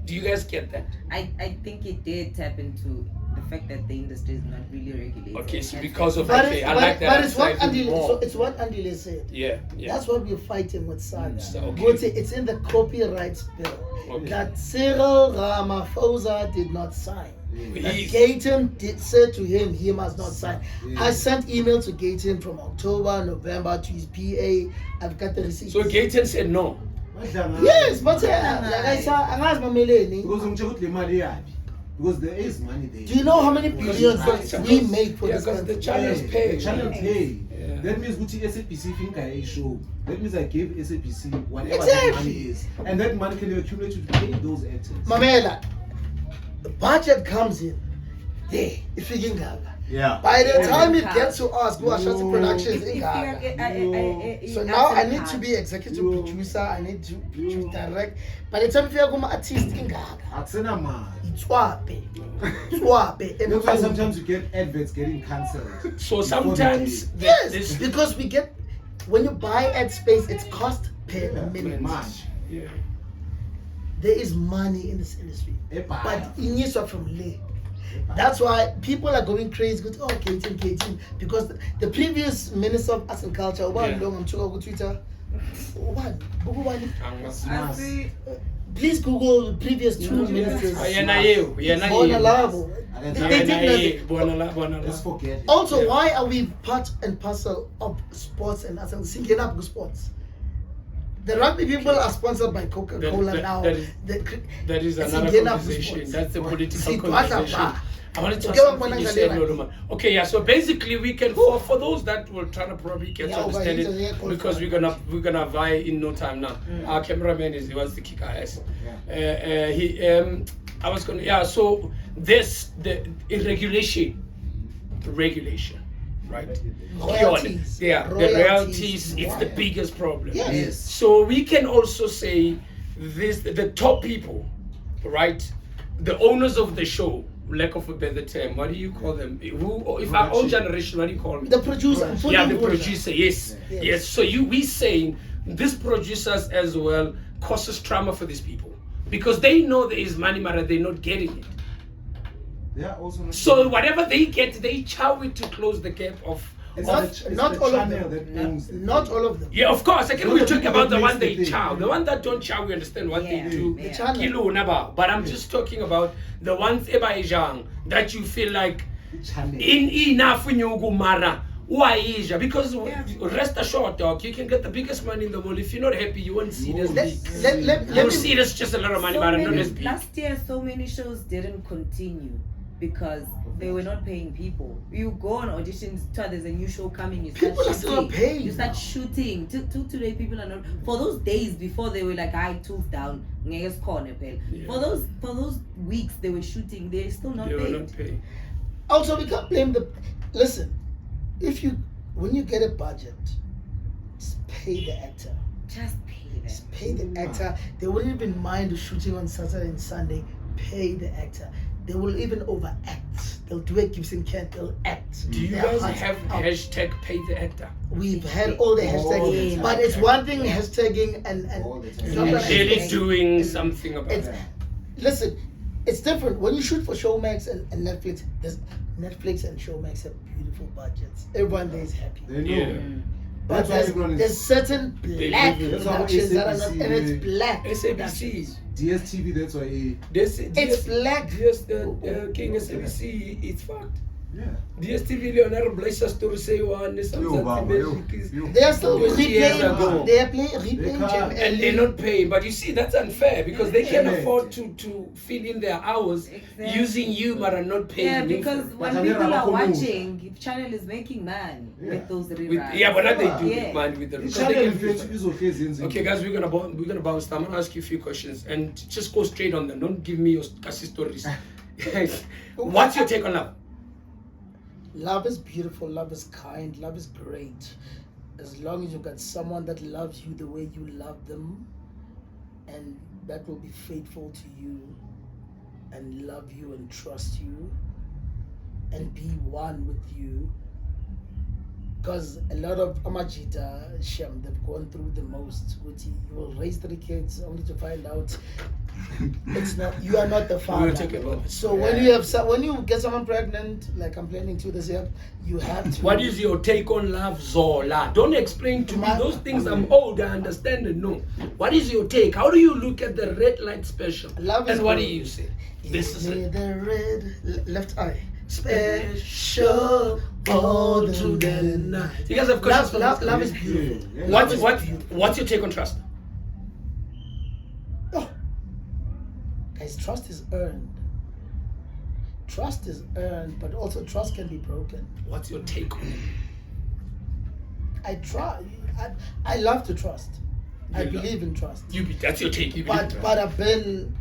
[SPEAKER 1] Do you guys get that?
[SPEAKER 4] I think it did tap into the fact that the industry is not really regulated.
[SPEAKER 1] Okay, so
[SPEAKER 4] And
[SPEAKER 1] because of
[SPEAKER 3] But,
[SPEAKER 1] okay, I like that.
[SPEAKER 3] but it's what
[SPEAKER 1] side
[SPEAKER 3] Andile,
[SPEAKER 1] more.
[SPEAKER 3] so it's what Andile said.
[SPEAKER 1] Yeah, yeah.
[SPEAKER 3] That's what we're fighting with Salga.
[SPEAKER 1] So, okay.
[SPEAKER 3] But it's in the copyright bill
[SPEAKER 1] Okay.
[SPEAKER 3] that Cyril Ramaphosa did not sign. That
[SPEAKER 1] He's-
[SPEAKER 3] Gayton said to him he must not sign. I sent email to Gayton from October, November to his PA. I've got the receipt.
[SPEAKER 1] So Gayton said no.
[SPEAKER 3] Yes, but like I said, angazi mameleni.
[SPEAKER 6] Because I'm checking the money yaphi. Because there is money there.
[SPEAKER 3] Do you know how many billions
[SPEAKER 1] Because-
[SPEAKER 3] we make for
[SPEAKER 1] yeah,
[SPEAKER 3] this
[SPEAKER 1] because the
[SPEAKER 3] country?
[SPEAKER 1] channels
[SPEAKER 6] The
[SPEAKER 1] pay.
[SPEAKER 6] channel pay.
[SPEAKER 1] Yeah.
[SPEAKER 6] That means Gucci SAPC think I show. That means I gave SAPC whatever
[SPEAKER 3] Exactly.
[SPEAKER 6] that money is. And that money can accumulate to pay those actors.
[SPEAKER 3] Mamela, the budget comes in. There, if you can
[SPEAKER 5] Yeah.
[SPEAKER 3] By the
[SPEAKER 4] Yeah.
[SPEAKER 3] time it
[SPEAKER 4] Yeah.
[SPEAKER 3] gets to us, go Hashatsi Productions,
[SPEAKER 4] If you are get-
[SPEAKER 3] so now I need to be executive producer, I need to direct. By the time you are artist,
[SPEAKER 6] Aksena man.
[SPEAKER 3] it's
[SPEAKER 6] That's why sometimes you get adverts getting cancelled.
[SPEAKER 2] So sometimes
[SPEAKER 3] yes, because we get when you buy ad space, it's cost per minute.
[SPEAKER 6] Man.
[SPEAKER 2] Yeah.
[SPEAKER 3] There is money in this industry,
[SPEAKER 6] Epa.
[SPEAKER 3] but in years from late. That's why people are going crazy. Go, oh, K18, because the previous minister of arts and culture,
[SPEAKER 2] Yeah.
[SPEAKER 3] I'm talking on Twitter.
[SPEAKER 4] I see.
[SPEAKER 3] Please Google the previous two ministers. Bona Labo. They did nothing.
[SPEAKER 6] Let's forget it.
[SPEAKER 3] Also, why are we part and parcel of sports and arts and singing up with sports? The rugby people are sponsored by Coca-Cola
[SPEAKER 2] That-
[SPEAKER 3] now.
[SPEAKER 2] that is- That is another
[SPEAKER 3] Singing up with
[SPEAKER 2] conversation.
[SPEAKER 3] sports.
[SPEAKER 2] That's the political
[SPEAKER 3] See,
[SPEAKER 2] conversation. I wanted to ask
[SPEAKER 3] Okay,
[SPEAKER 2] something you said, Lodoma. Okay, yeah. So basically, we can for those that will try to probably get to
[SPEAKER 3] Yeah,
[SPEAKER 2] understand
[SPEAKER 3] over here,
[SPEAKER 2] it because we're gonna vie in no time now. Our cameraman he wants to kick our ass. I was gonna So this the regulation, right?
[SPEAKER 3] Royalties.
[SPEAKER 2] Yeah, the royalties. It's the biggest problem.
[SPEAKER 3] Yes.
[SPEAKER 2] So we can also say the top people, right? The owners of the show, lack of a better term, what do you call them? If our own generation, what do you call them?
[SPEAKER 3] The producer.
[SPEAKER 2] Yeah, the producer. Yes. So we saying these producers as well causes trauma for these people because they know there is money, but they're not getting it.
[SPEAKER 6] Yeah, also.
[SPEAKER 2] So whatever they get, they chow it to close the gap of.
[SPEAKER 3] Not all of them. Not all of them.
[SPEAKER 2] Yeah, of course. Again, we talk about the one they
[SPEAKER 6] thing.
[SPEAKER 2] chow. The one that don't chow, we understand what
[SPEAKER 4] Yeah.
[SPEAKER 2] they do.
[SPEAKER 4] The
[SPEAKER 3] channel.
[SPEAKER 2] Kilo naba. But I'm just talking about the ones ebaijang that you feel like in enough when you go mara. Why is because rest assured, dog, you can get the biggest money in the world. If you're not happy, you won't see this big.
[SPEAKER 3] Let
[SPEAKER 2] You'll
[SPEAKER 3] me
[SPEAKER 2] see this just a lot of money,
[SPEAKER 4] So
[SPEAKER 2] but
[SPEAKER 4] many-
[SPEAKER 2] not as big.
[SPEAKER 4] last year, so many shows didn't continue because they were not paying people. You go on auditions, there's a new show coming. You start
[SPEAKER 3] People are still
[SPEAKER 4] shooting.
[SPEAKER 3] paying
[SPEAKER 4] You start
[SPEAKER 3] now.
[SPEAKER 4] shooting. Till today, people are not. For those days before, they were like, "I tools down, niggas corner pay."
[SPEAKER 2] Yeah.
[SPEAKER 4] For those weeks they were shooting, they're still not
[SPEAKER 2] They were
[SPEAKER 4] paid.
[SPEAKER 2] not paying.
[SPEAKER 3] Also, we can't blame the. Listen, when you get a budget, just pay the actor.
[SPEAKER 4] Just pay them.
[SPEAKER 3] Just pay the actor. They wouldn't even mind shooting on Saturday and Sunday. Pay the actor. They will even overact. They'll do a Gibson Kent. They'll act.
[SPEAKER 2] Do you
[SPEAKER 3] Their
[SPEAKER 2] guys
[SPEAKER 3] hearts
[SPEAKER 2] have
[SPEAKER 3] out.
[SPEAKER 2] hashtag pay the actor?
[SPEAKER 3] We've had all the hashtags,
[SPEAKER 4] time.
[SPEAKER 3] but it's one thing hashtagging and
[SPEAKER 6] All the time.
[SPEAKER 3] it's not
[SPEAKER 2] And
[SPEAKER 3] that
[SPEAKER 2] really
[SPEAKER 3] hashtag.
[SPEAKER 2] doing
[SPEAKER 3] It's-
[SPEAKER 2] something about
[SPEAKER 3] It's,
[SPEAKER 2] it.
[SPEAKER 3] listen, it's different when you shoot for Showmax and Netflix. Netflix and Showmax have beautiful budgets. Everyone there is happy.
[SPEAKER 6] They know.
[SPEAKER 2] Yeah.
[SPEAKER 3] But
[SPEAKER 6] That's why everyone
[SPEAKER 3] there's
[SPEAKER 6] is.
[SPEAKER 3] certain black
[SPEAKER 2] live in-
[SPEAKER 6] That's why
[SPEAKER 3] productions that are not,
[SPEAKER 6] SABC,
[SPEAKER 3] and it's black.
[SPEAKER 2] SABC.
[SPEAKER 6] DSTV, that's why.
[SPEAKER 3] It's black.
[SPEAKER 2] King SABC, it's fucked.
[SPEAKER 6] Yeah.
[SPEAKER 2] DSTV Leonardo Blazer story say one is
[SPEAKER 5] Yo, Baba, yo.
[SPEAKER 3] They are still
[SPEAKER 2] 20 years ago.
[SPEAKER 3] replaying. They are replaying
[SPEAKER 6] They
[SPEAKER 3] Jim
[SPEAKER 6] can't-
[SPEAKER 2] And they're not paying, but you see that's unfair because they can
[SPEAKER 6] Yeah.
[SPEAKER 2] afford to fill in their hours
[SPEAKER 4] Exactly.
[SPEAKER 2] using you but are not paying
[SPEAKER 4] Yeah,
[SPEAKER 2] you
[SPEAKER 4] because
[SPEAKER 2] for it.
[SPEAKER 4] when
[SPEAKER 6] But
[SPEAKER 4] people
[SPEAKER 6] Tanera
[SPEAKER 4] are
[SPEAKER 6] Bakomu.
[SPEAKER 4] watching, if channel is making money with those reruns.
[SPEAKER 2] Yeah, but now they do
[SPEAKER 4] Yeah.
[SPEAKER 2] make money with them.
[SPEAKER 6] The
[SPEAKER 2] because they
[SPEAKER 6] channel
[SPEAKER 2] can-
[SPEAKER 6] is okay, Zinzi.
[SPEAKER 2] Okay, guys, we're gonna bounce. I'm gonna ask you a few questions and just go straight on them. Don't give me your Kasi stories. What's your take on love?
[SPEAKER 3] Love is beautiful, love is kind, love is great. As long as you got someone that loves you the way you love them and that will be faithful to you and love you and trust you and be one with you. Because a lot of Amajita, Shem, they've gone through the most. Which you will raise 3 kids only to find out it's not, you are not the father.
[SPEAKER 2] We'll take it over.
[SPEAKER 3] So when you get someone pregnant, like I'm planning to this year, you have to.
[SPEAKER 2] What is your take on love, Zola? Don't explain to me those things. I'm old. I understand it. No. What is your take? How do you look at the red light special?
[SPEAKER 3] Love is
[SPEAKER 2] and what do
[SPEAKER 3] good.
[SPEAKER 2] you say? This is
[SPEAKER 3] Give me
[SPEAKER 2] it.
[SPEAKER 3] the red left eye. Special all through the night.
[SPEAKER 2] You guys have questions for
[SPEAKER 3] Love,
[SPEAKER 2] this?
[SPEAKER 3] love is beautiful.
[SPEAKER 6] Yeah.
[SPEAKER 2] What's your take on trust?
[SPEAKER 3] Oh. Guys, trust is earned. Trust is earned, but also trust can be broken.
[SPEAKER 2] What's your take on it?
[SPEAKER 3] I try. I love to trust. I
[SPEAKER 2] You love-
[SPEAKER 3] believe in trust.
[SPEAKER 2] That's your take. You believe in
[SPEAKER 3] But
[SPEAKER 2] trust.
[SPEAKER 3] but I've been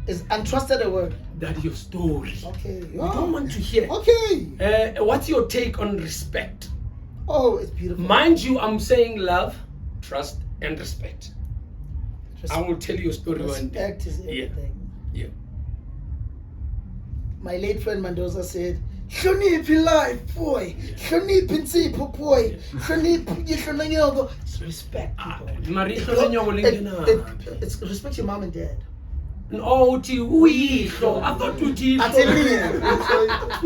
[SPEAKER 3] Is untrusted a word?
[SPEAKER 2] That's your story.
[SPEAKER 3] Okay.
[SPEAKER 2] We don't want to hear.
[SPEAKER 3] Okay.
[SPEAKER 2] What's your take on respect?
[SPEAKER 3] Oh, it's beautiful.
[SPEAKER 2] Mind you, I'm saying love, trust, and respect. I will tell you a story one day.
[SPEAKER 3] Respect is everything.
[SPEAKER 2] Yeah.
[SPEAKER 3] My late friend Mendoza said, "Hloniphi life, boy. Hloniphi insipho, boy. Hloniphi yihlonanyoko." It's respect, people. It's respect your mom and dad.
[SPEAKER 2] No, uthi uyihlo. I thought uthi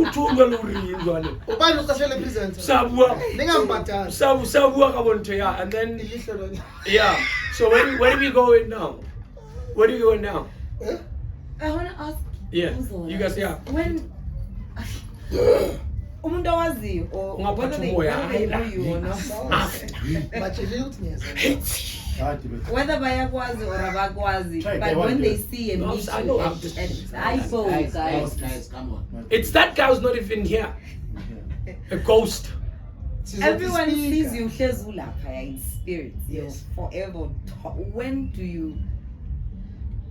[SPEAKER 2] uthunga lorinzwane.
[SPEAKER 3] Ubani uqashele presenter?
[SPEAKER 2] Sabua.
[SPEAKER 3] Ningambhatali.
[SPEAKER 2] Sabua ka bonto, yeah. And then yeah. So where do we going now? Where do we going now?
[SPEAKER 4] I want to ask.
[SPEAKER 2] Yeah.
[SPEAKER 4] Zola,
[SPEAKER 2] You guys, yeah.
[SPEAKER 4] When umuntu owaziyo or whether they know you or not.
[SPEAKER 3] But you didn't, yes.
[SPEAKER 4] Whether bayakwazi or abakwazi, but when they see a meeting,
[SPEAKER 2] I know.
[SPEAKER 4] guys,
[SPEAKER 6] come on.
[SPEAKER 2] It's that guy who's not even here. A ghost.
[SPEAKER 4] everyone sees you Zola in spirit.
[SPEAKER 3] Yes.
[SPEAKER 4] Forever. When do you?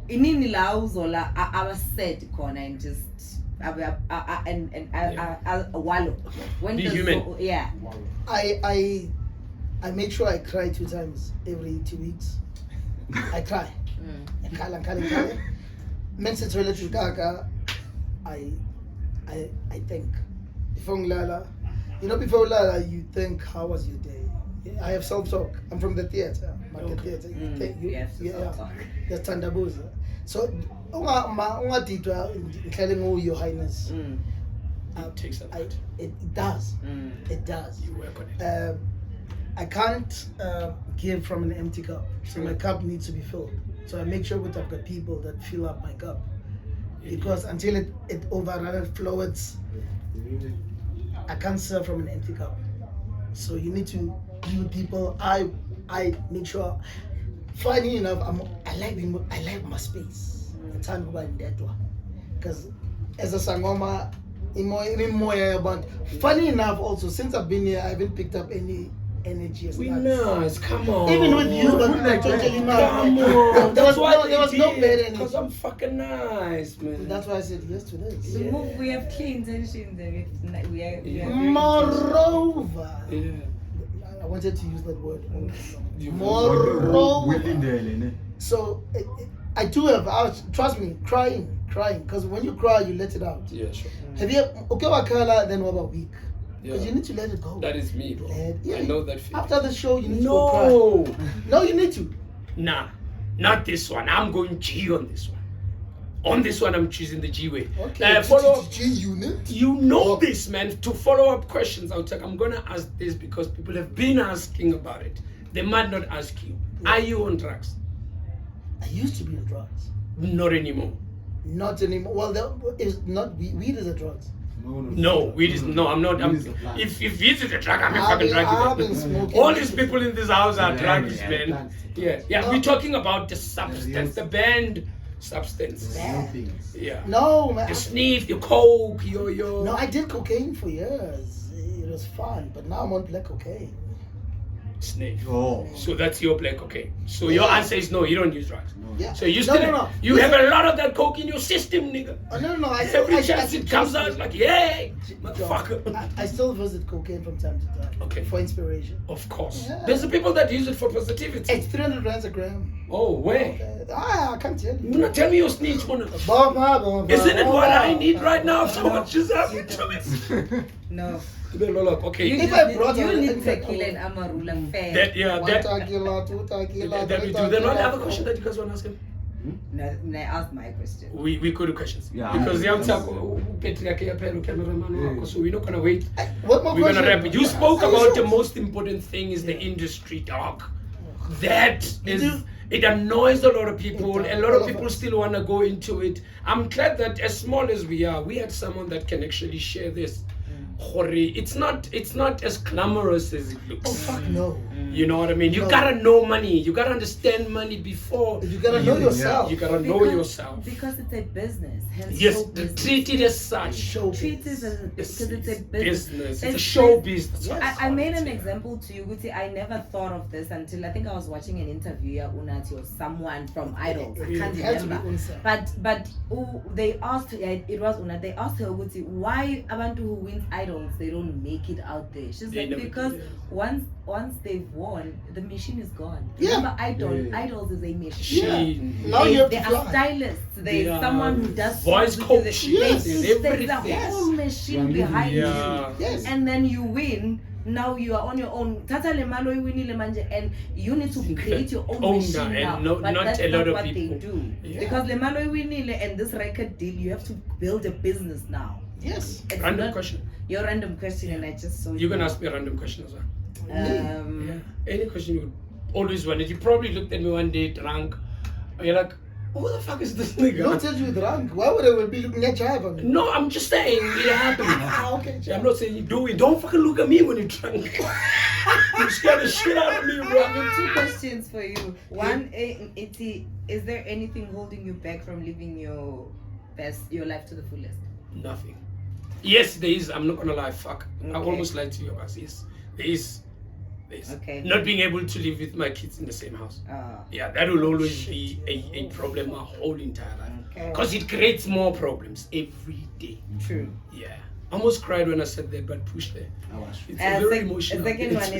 [SPEAKER 4] Inini la Zola I said corner and just wallow. When
[SPEAKER 2] Be
[SPEAKER 4] does
[SPEAKER 2] human.
[SPEAKER 4] Yeah.
[SPEAKER 3] I make sure I cry 2 times every 2 weeks. I cry. I cry. Mense toilet ukaka. I think. Before Lala, before Lala, you think, how was your day? I have self-talk. I'm from the theater. Theater.
[SPEAKER 4] Yes.
[SPEAKER 3] That's Tandabuza. So, telling Your Highness.
[SPEAKER 2] It takes a lot.
[SPEAKER 3] It does. It does.
[SPEAKER 2] You work on it.
[SPEAKER 3] I can't give from an empty cup. So my cup needs to be filled. So I make sure that I've got people that fill up my cup. Because until it overflows, I can't serve from an empty cup. So you need to be with people. I make sure. Funny enough, I like my space. The time about that one. Because as a sangoma, but funny enough also, since I've been here, I haven't picked up any energy as
[SPEAKER 2] We
[SPEAKER 3] that.
[SPEAKER 2] nice, come on.
[SPEAKER 3] Even with you, but like totally
[SPEAKER 2] come
[SPEAKER 3] not.
[SPEAKER 2] on.
[SPEAKER 3] There was no bad energy.
[SPEAKER 2] Because I'm fucking nice, man.
[SPEAKER 3] That's why I said yes to this.
[SPEAKER 4] The move we have clean tensions and we are very
[SPEAKER 3] Moreover,
[SPEAKER 2] Yeah.
[SPEAKER 3] I wanted to use that word.
[SPEAKER 2] You-
[SPEAKER 3] Moreover. So I do have, trust me, crying. Because when you cry, you let it out.
[SPEAKER 2] Yeah, sure.
[SPEAKER 3] Have you, okay, wakala, then what about week? Because
[SPEAKER 2] Yeah.
[SPEAKER 3] you need to let it go.
[SPEAKER 2] That is me, bro.
[SPEAKER 3] Yeah.
[SPEAKER 2] I know that feeling.
[SPEAKER 3] After the show, you need to go cry. No, you need to.
[SPEAKER 2] Nah, not this one. I'm going G on this one. On this one, I'm choosing the G way.
[SPEAKER 3] Okay.
[SPEAKER 2] Follow up.
[SPEAKER 3] G unit.
[SPEAKER 2] You know this, man. To follow up questions, I'm gonna ask this because people have been asking about it. They might not ask you. Are you on drugs?
[SPEAKER 3] I used to be on drugs.
[SPEAKER 2] Not anymore.
[SPEAKER 3] Not anymore. Well, it's not weed is a drug.
[SPEAKER 2] No, weed is no. I'm not. If weed is a drug, I'm a fucking
[SPEAKER 3] I've been
[SPEAKER 2] drug.
[SPEAKER 3] smoking.
[SPEAKER 2] All these people in this house are drugs, man.
[SPEAKER 6] plants.
[SPEAKER 2] Yeah.
[SPEAKER 3] No.
[SPEAKER 2] We're talking about the substance, the banned substance. Yeah.
[SPEAKER 3] No, man.
[SPEAKER 2] The sniff, the coke, yo.
[SPEAKER 3] No, I did cocaine for years. It was fun, but now I'm on black cocaine.
[SPEAKER 2] Sniff.
[SPEAKER 5] Oh.
[SPEAKER 2] So that's your black cocaine. So your answer is no, you don't use drugs.
[SPEAKER 3] Yeah.
[SPEAKER 2] So you still
[SPEAKER 3] No.
[SPEAKER 2] you have a lot of that coke in your system, nigga.
[SPEAKER 3] Oh, no.
[SPEAKER 2] Every chance it comes out like, yay, motherfucker.
[SPEAKER 3] I still visit cocaine from time to time.
[SPEAKER 2] Okay.
[SPEAKER 3] For inspiration.
[SPEAKER 2] Of course.
[SPEAKER 3] Yeah.
[SPEAKER 2] There's the people that use it for positivity.
[SPEAKER 3] It's 300 rands a gram.
[SPEAKER 2] Oh, where?
[SPEAKER 3] Okay. I can't tell you.
[SPEAKER 2] You wanna tell me your snitch, man?
[SPEAKER 3] Bob.
[SPEAKER 2] Isn't it what I need right now? So much is happening to me.
[SPEAKER 4] No.
[SPEAKER 2] Okay.
[SPEAKER 3] If I brought
[SPEAKER 4] you
[SPEAKER 3] her-
[SPEAKER 4] need tequila and Amarula fair.
[SPEAKER 2] That
[SPEAKER 3] Tequila, 2 tequila.
[SPEAKER 2] that we do. Then what other question that you guys want to ask him?
[SPEAKER 4] No, I asked my question.
[SPEAKER 2] We could do questions.
[SPEAKER 5] Yeah.
[SPEAKER 2] Because the outside cameraman, so we're not gonna wait.
[SPEAKER 3] What more
[SPEAKER 2] We're gonna
[SPEAKER 3] question?
[SPEAKER 2] wrap it. You spoke about the most important thing is the industry, dog. That is, it annoys a lot of people. A lot of people still want to go into it. I'm glad that as small as we are, we had someone that can actually share this. It's not as glamorous as it looks.
[SPEAKER 3] Oh, fuck no.
[SPEAKER 2] You know what I mean? You gotta know money. You gotta understand money before.
[SPEAKER 3] You gotta know yourself.
[SPEAKER 2] You gotta know yourself.
[SPEAKER 4] Because it's a business. Hence
[SPEAKER 2] Yes,
[SPEAKER 4] showbiz.
[SPEAKER 2] treat it as such.
[SPEAKER 4] Treat it as because it's a business.
[SPEAKER 2] It's a showbiz. That's what
[SPEAKER 4] I made an example to you, Guti. I never thought of this until I think I was watching an interview at Unati or someone from Idols. I can't remember. But they asked it was Una. They asked her, Guti, why abantu who win Idols they don't make it out there? She's like, because once they've won, the machine is gone.
[SPEAKER 3] Yeah.
[SPEAKER 4] Remember Idols is a machine.
[SPEAKER 3] Now you have
[SPEAKER 4] They
[SPEAKER 3] to
[SPEAKER 4] are
[SPEAKER 3] fly.
[SPEAKER 4] stylists. There's someone who does
[SPEAKER 2] voice coach.
[SPEAKER 3] Yes.
[SPEAKER 4] There's a whole machine behind you.
[SPEAKER 3] Yes.
[SPEAKER 4] And then you win. Now you are on your own. Tata le malo winile manje, and you need to create your own machine now.
[SPEAKER 2] And
[SPEAKER 4] but
[SPEAKER 2] not
[SPEAKER 4] that's
[SPEAKER 2] a lot
[SPEAKER 4] not
[SPEAKER 2] of
[SPEAKER 4] what
[SPEAKER 2] people.
[SPEAKER 4] they do.
[SPEAKER 2] Yeah.
[SPEAKER 4] Because le malo winile and this record deal, you have to build a business now.
[SPEAKER 3] Yes.
[SPEAKER 4] It's
[SPEAKER 2] Random
[SPEAKER 4] not
[SPEAKER 2] question.
[SPEAKER 4] your random question, and I just saw
[SPEAKER 2] You're gonna ask me a random question as well. Yeah.
[SPEAKER 4] Um,
[SPEAKER 2] Any question you would always wanted. You probably looked at me one day drunk. And you're like, who the fuck is this nigga?
[SPEAKER 3] Don't tell you drunk. Why would I be looking at Jive?
[SPEAKER 2] No, I'm just saying it happened.
[SPEAKER 3] Okay.
[SPEAKER 2] I'm not saying you do it. Don't fucking look at me when you're drunk. You scare the shit out of me,
[SPEAKER 4] I
[SPEAKER 2] bro.
[SPEAKER 4] have two questions for you. One, is there anything holding you back from living your life to the fullest?
[SPEAKER 2] Nothing. Yes, there is. I'm not gonna lie. Fuck. I
[SPEAKER 4] Okay.
[SPEAKER 2] almost lied to you guys. Yes, there is. There is.
[SPEAKER 4] Okay.
[SPEAKER 2] Not being able to live with my kids in the same house.
[SPEAKER 4] Ah.
[SPEAKER 2] Yeah, that will always be a problem my whole entire life.
[SPEAKER 4] Okay.
[SPEAKER 2] Because it creates more problems every day.
[SPEAKER 4] True.
[SPEAKER 2] Yeah. I almost cried when I said that, but push there. It's a very emotional.
[SPEAKER 4] Second one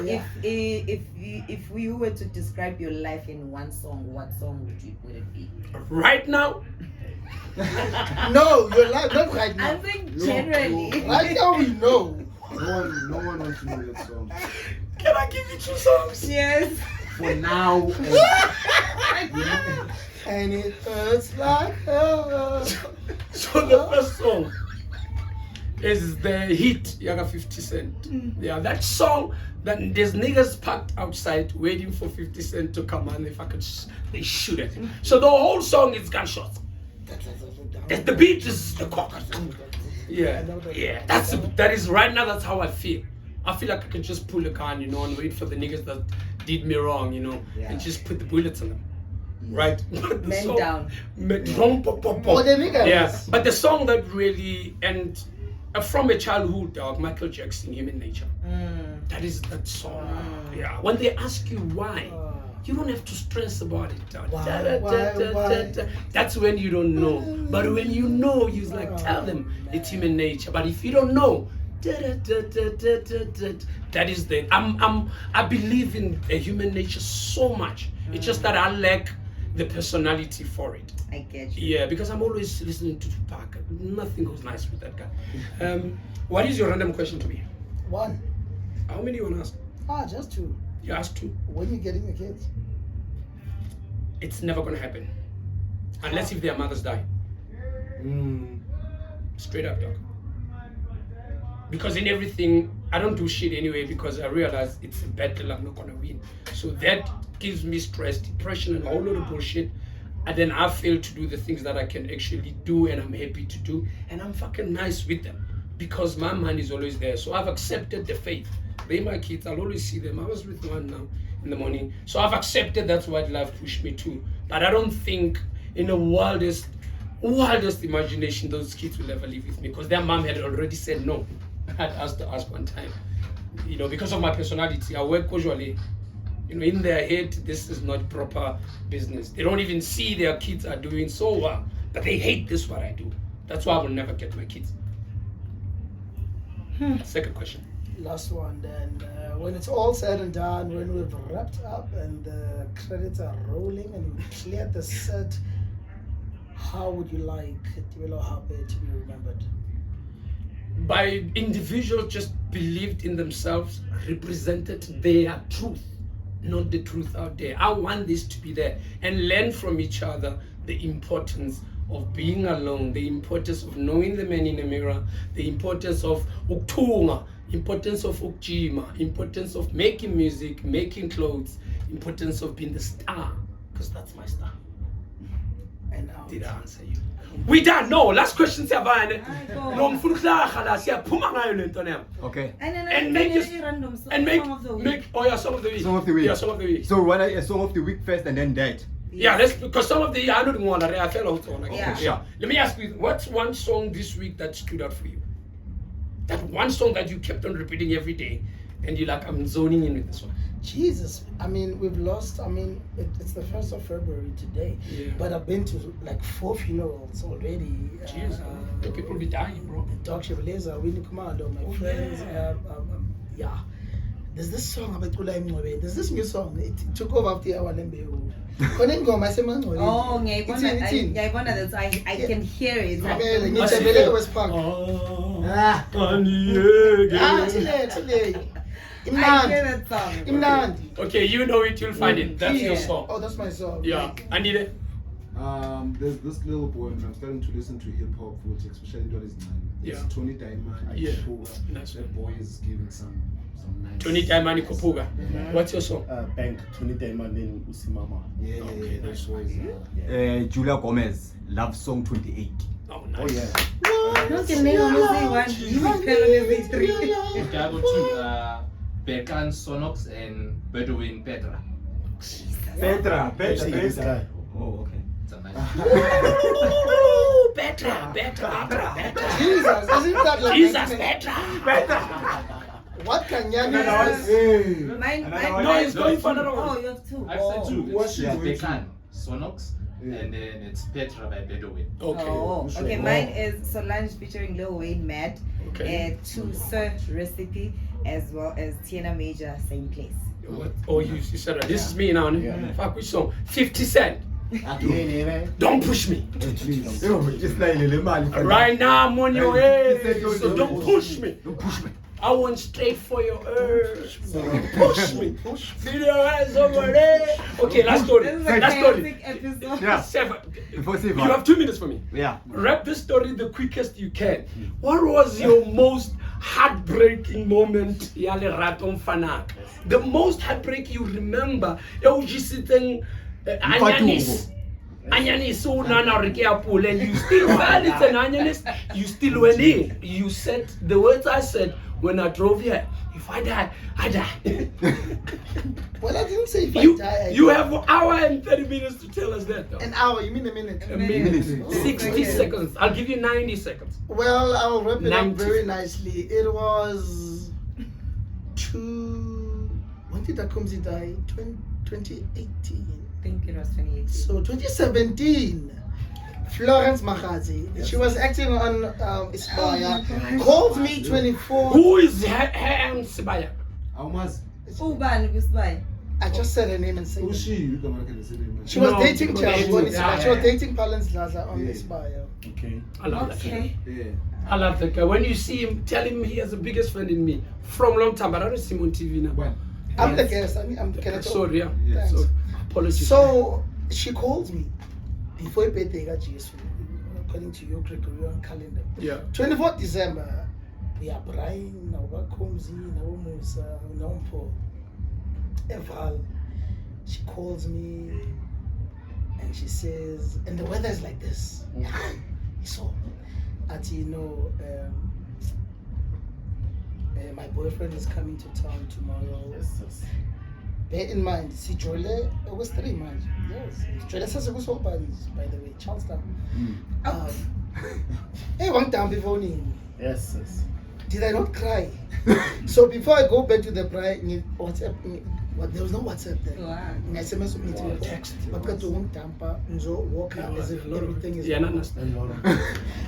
[SPEAKER 2] It's-
[SPEAKER 4] is if we were to describe your life in one song, what song would it be?
[SPEAKER 2] Right now,
[SPEAKER 3] No, you're live. Not right
[SPEAKER 4] I
[SPEAKER 3] now.
[SPEAKER 4] think generally.
[SPEAKER 3] Right now we know.
[SPEAKER 6] No one wants to know that song.
[SPEAKER 2] can I give you 2 songs?
[SPEAKER 4] Yes.
[SPEAKER 6] For now,
[SPEAKER 3] And it hurts like hell.
[SPEAKER 2] So the first song is the hit Yaga 50 Cent. Yeah, that song, that there's niggas parked outside waiting for 50 Cent to come and they shoot at him. So the whole song is gunshots. The beat is the cock. Yeah, yeah. That is right now. That's how I feel. I feel like I can just pull a gun, and wait for the niggas that did me wrong, and just put the bullets on them. Right? But the
[SPEAKER 4] Men
[SPEAKER 2] song-
[SPEAKER 4] down.
[SPEAKER 3] Oh, the niggas.
[SPEAKER 2] Yeah, but the song that really from a childhood, dog, Michael Jackson, Human Nature. That is that song. Yeah. When they ask you why, you don't have to stress about it. Dog.
[SPEAKER 3] Why?
[SPEAKER 2] That's when you don't know. But when you know, you like tell them it's human nature. But if you don't know, that is the I believe in a human nature so much. It's just that I lack the personality for it.
[SPEAKER 4] I get you.
[SPEAKER 2] Yeah, because I'm always listening to Tupac. Nothing goes nice with that guy. What is your random question to me?
[SPEAKER 3] One.
[SPEAKER 2] How many you want to ask?
[SPEAKER 3] Just 2.
[SPEAKER 2] You asked 2.
[SPEAKER 3] When you getting the kids?
[SPEAKER 2] It's never going to happen. Unless if their mothers die. Straight up, dog. Because in everything, I don't do shit anyway because I realize it's a battle I'm not going to win. So that gives me stress, depression, and a whole lot of bullshit. And then I fail to do the things that I can actually do and I'm happy to do. And I'm fucking nice with them because my mind is always there. So I've accepted the faith. They're my kids. I'll always see them. I was with one now in the morning. So I've accepted that's what life pushed me to. But I don't think in the wildest imagination those kids will ever live with me because their mom had already said no. I had asked to ask one time. Because of my personality, I work casually. In their head, this is not proper business. They don't even see their kids are doing so well, but they hate this what I do. That's why I will never get my kids. Second question.
[SPEAKER 3] Last one then. When it's all said and done, when we've wrapped up and the credits are rolling and we've cleared the set, how would you like Tibelo Habe to be remembered?
[SPEAKER 2] By individuals just believed in themselves, represented their truth, not the truth out there. I want this to be there and learn from each other the importance of being alone, the importance of knowing the man in the mirror, the importance of uktunga, importance of ukjima, importance of making music, making clothes, importance of being the star, because that's my star.
[SPEAKER 3] and out.
[SPEAKER 2] Did I answer you? We done. No, last question. Savannah. No,
[SPEAKER 5] Okay.
[SPEAKER 2] and make this, and make
[SPEAKER 4] song of the week.
[SPEAKER 2] make song of the week.
[SPEAKER 5] Song of the week.
[SPEAKER 2] Yeah, song of the week.
[SPEAKER 5] So what a song of the week first and then that.
[SPEAKER 2] Yeah, that's because some of the I don't want to. I fell out on.
[SPEAKER 4] Yeah.
[SPEAKER 2] Yeah. Let me ask you, what's one song this week that stood out for you? That one song that you kept on repeating every day, and you're like, I'm zoning in with this one.
[SPEAKER 3] Jesus, I mean, we've lost. I mean, it's the 1st of February today,
[SPEAKER 2] Yeah.
[SPEAKER 3] but I've been to like 4 funerals already.
[SPEAKER 2] Jeez, the people be dying, bro.
[SPEAKER 3] Dr. Beleza, Winnie Commando, my friends. Yeah. There's this song, there's this new song. It took over after our Lembe.
[SPEAKER 4] Oh, that's I can hear it. I hear that song.
[SPEAKER 2] Okay, you know it, you'll find it. That's your song.
[SPEAKER 3] Oh, that's my song.
[SPEAKER 2] Yeah, I need it.
[SPEAKER 6] There's this little boy, and I'm starting to listen to hip hop, especially what is nine.
[SPEAKER 2] Yeah.
[SPEAKER 6] It's Tony Diamond.
[SPEAKER 2] Yeah.
[SPEAKER 6] That boy is giving some nice.
[SPEAKER 2] Tony Diamond Kopuga. What's your song?
[SPEAKER 7] Bank Tony Diamond in Usimama.
[SPEAKER 6] Yeah,
[SPEAKER 2] Okay,
[SPEAKER 6] that boy is.
[SPEAKER 5] Julia Gomez, Love Song 28.
[SPEAKER 2] Oh, nice.
[SPEAKER 7] Oh yeah.
[SPEAKER 4] You can name only one. You can only three.
[SPEAKER 8] Okay, I go to Bekan, Sonox, and Bedouin Petra.
[SPEAKER 5] Petra.
[SPEAKER 7] Oh,
[SPEAKER 5] okay.
[SPEAKER 8] It's a nice
[SPEAKER 2] Ooh, Petra.
[SPEAKER 3] Jesus, isn't that like
[SPEAKER 2] Jesus, Petra.
[SPEAKER 3] what can you
[SPEAKER 4] Mine.
[SPEAKER 2] No, he's going for another one.
[SPEAKER 4] Oh, you have two.
[SPEAKER 8] I've said two.
[SPEAKER 6] What's she going to?
[SPEAKER 8] Bekan, Sonox, and then it's Petra by Bedouin.
[SPEAKER 2] Okay.
[SPEAKER 4] Oh, okay. Mine is Solange featuring Lil Wayne, Mad.
[SPEAKER 2] Okay.
[SPEAKER 4] To Sir Recipe, as well as Tiana Major, Same Place.
[SPEAKER 2] What? Oh, you said that. This is me now. Fuck, which song? 50 Cent. Don't push me.
[SPEAKER 5] Just like
[SPEAKER 2] Right now I'm on your head. So don't push me.
[SPEAKER 5] Don't push me.
[SPEAKER 2] I went straight for your urge. Push me. Feel your hands over there. Okay, last story.
[SPEAKER 4] This is a
[SPEAKER 2] Last story.
[SPEAKER 4] chaotic episode.
[SPEAKER 5] Yeah.
[SPEAKER 2] Seven.
[SPEAKER 5] Before
[SPEAKER 2] You have 2 minutes for me.
[SPEAKER 5] Yeah.
[SPEAKER 2] Wrap this story the quickest you can. What was your most heartbreaking moment? Yale Raton Fana. The most heartbreaking you remember? You just sitting Anyanis. Anyanis, so nana Rikia and you still felt it's an Anyanis. You still went in. You said the words I said when I drove here. If I die, I die.
[SPEAKER 3] Well, I didn't say if I
[SPEAKER 2] you
[SPEAKER 3] die.
[SPEAKER 2] you have 1 hour and 30 minutes to tell us that. Though.
[SPEAKER 3] An hour, you mean a minute?
[SPEAKER 2] A minute.
[SPEAKER 3] Oh,
[SPEAKER 2] 60
[SPEAKER 3] okay.
[SPEAKER 2] seconds. I'll give you 90 seconds.
[SPEAKER 3] Well, I'll wrap it up
[SPEAKER 2] 90.
[SPEAKER 3] very nicely. It was when did Akumzi die? 2018.
[SPEAKER 4] I think it was 2018.
[SPEAKER 3] So 2017. Florence Mahazi, she was acting on Ispaya, called me 24.
[SPEAKER 2] Who is Ham Sibaya?
[SPEAKER 6] Almas.
[SPEAKER 4] Uban Gusbai.
[SPEAKER 3] I just said her name and said
[SPEAKER 6] Who's
[SPEAKER 3] it.
[SPEAKER 6] she? You can make it the same.
[SPEAKER 3] She was
[SPEAKER 2] No,
[SPEAKER 3] dating
[SPEAKER 2] because
[SPEAKER 3] Charles
[SPEAKER 2] she-
[SPEAKER 3] on Ispaya.
[SPEAKER 2] yeah,
[SPEAKER 3] She was
[SPEAKER 2] yeah.
[SPEAKER 3] dating Palance Laza on
[SPEAKER 6] Yeah.
[SPEAKER 3] Ispaya.
[SPEAKER 7] Okay.
[SPEAKER 2] I love that guy.
[SPEAKER 4] Okay.
[SPEAKER 6] Yeah.
[SPEAKER 2] I love that guy. When you see him, tell him he has the biggest friend in me from long time, but I don't see him on TV now.
[SPEAKER 6] When?
[SPEAKER 3] I'm the guest. I'm can I talk?
[SPEAKER 2] Sorry, yeah.
[SPEAKER 6] Yes.
[SPEAKER 2] So, apologies.
[SPEAKER 3] So she called me before I paid the Jesus, according to your Gregorian calendar.
[SPEAKER 2] yeah.
[SPEAKER 3] 24th December, we are Brian, now Komzi, now Musa, now Paul. Eval. She calls me and she says, and the weather is like this. So, my boyfriend is coming to town tomorrow.
[SPEAKER 7] Yes.
[SPEAKER 3] Bear in mind, see Jole, it was 3 months. Yes. Jole says it was all by the way, Charlestown. Hey, one time before me,
[SPEAKER 7] Yes.
[SPEAKER 3] did I not cry? So before I go back to the bride, WhatsApp, there was no WhatsApp there.
[SPEAKER 4] Wow.
[SPEAKER 3] SMS with me to text. But to Tampa, Nzo, walk out as if everything is.
[SPEAKER 2] Yeah, I understand.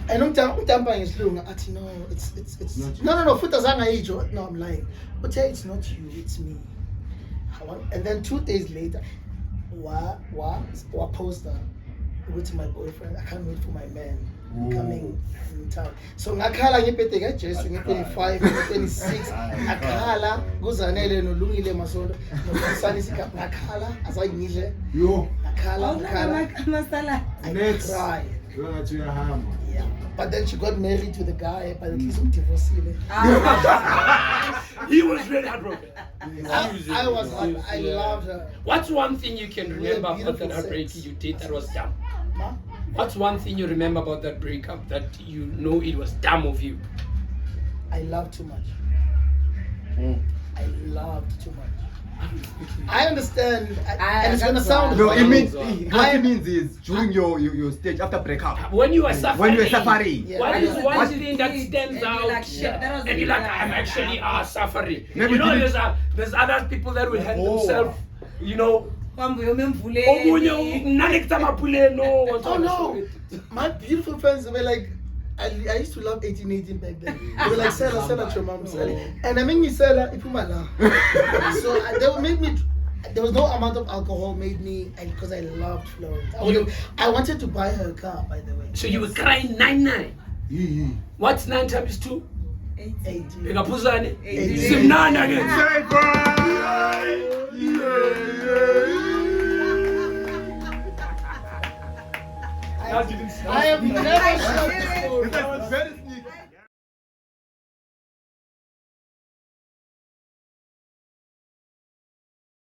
[SPEAKER 3] And Tampa is long. No, it's no. Futazanga ijo. No, I'm lying. But it's not you, it's me. And then 2 days later, wa poster with my boyfriend. I can't wait for my man coming in town. So ngakhala ngiphethe kaJesu nge25 nge26 akhala kuzanele nolungile masondo nofisani sikapha ngakhala azayingidle
[SPEAKER 6] Yo.
[SPEAKER 3] akhala I
[SPEAKER 6] Next.
[SPEAKER 3] cried.
[SPEAKER 6] You're not your hammer.
[SPEAKER 3] Yeah. But then she got married to the guy, but he's divorced.
[SPEAKER 2] He was really heartbroken.
[SPEAKER 3] I was I loved her.
[SPEAKER 2] What's one thing you can remember
[SPEAKER 3] Beautiful
[SPEAKER 2] about that heartbreak
[SPEAKER 3] sex.
[SPEAKER 2] you did that was dumb?
[SPEAKER 3] Ma?
[SPEAKER 2] What's one thing you remember about that breakup that you know it was dumb of you?
[SPEAKER 3] I love too much. I loved too much. I understand, and it's gonna sound.
[SPEAKER 5] No, it means
[SPEAKER 3] I-
[SPEAKER 5] what it means is during your stage after breakup.
[SPEAKER 2] When you were suffering.
[SPEAKER 5] When you were suffering.
[SPEAKER 3] Yeah.
[SPEAKER 2] What is one
[SPEAKER 5] What-
[SPEAKER 2] thing that stands
[SPEAKER 4] And you're
[SPEAKER 2] out?
[SPEAKER 4] like, shit, that was
[SPEAKER 2] and you're like,
[SPEAKER 4] really
[SPEAKER 2] I'm
[SPEAKER 4] bad.
[SPEAKER 2] actually suffering.
[SPEAKER 5] Maybe
[SPEAKER 2] You know,
[SPEAKER 5] did
[SPEAKER 2] there's other people that will hurt
[SPEAKER 7] Oh.
[SPEAKER 2] themselves. You know.
[SPEAKER 4] Kwambu yomemvuleni.
[SPEAKER 2] Omunye unalekisa amapule, no.
[SPEAKER 3] Oh no! My beautiful friends were like, I used to love 1818 back then. They were like, sell at your mom, sell it. And I mean, you sell it, if you matter. So they would make me. There was no amount of alcohol made me, because I loved Florence. I wanted to buy her a car, by the way.
[SPEAKER 2] So you were crying 9-9. What's 9 times 2?
[SPEAKER 3] 18.
[SPEAKER 2] Ngapuzane.
[SPEAKER 3] 18.
[SPEAKER 2] Simnani again.
[SPEAKER 3] I have never shot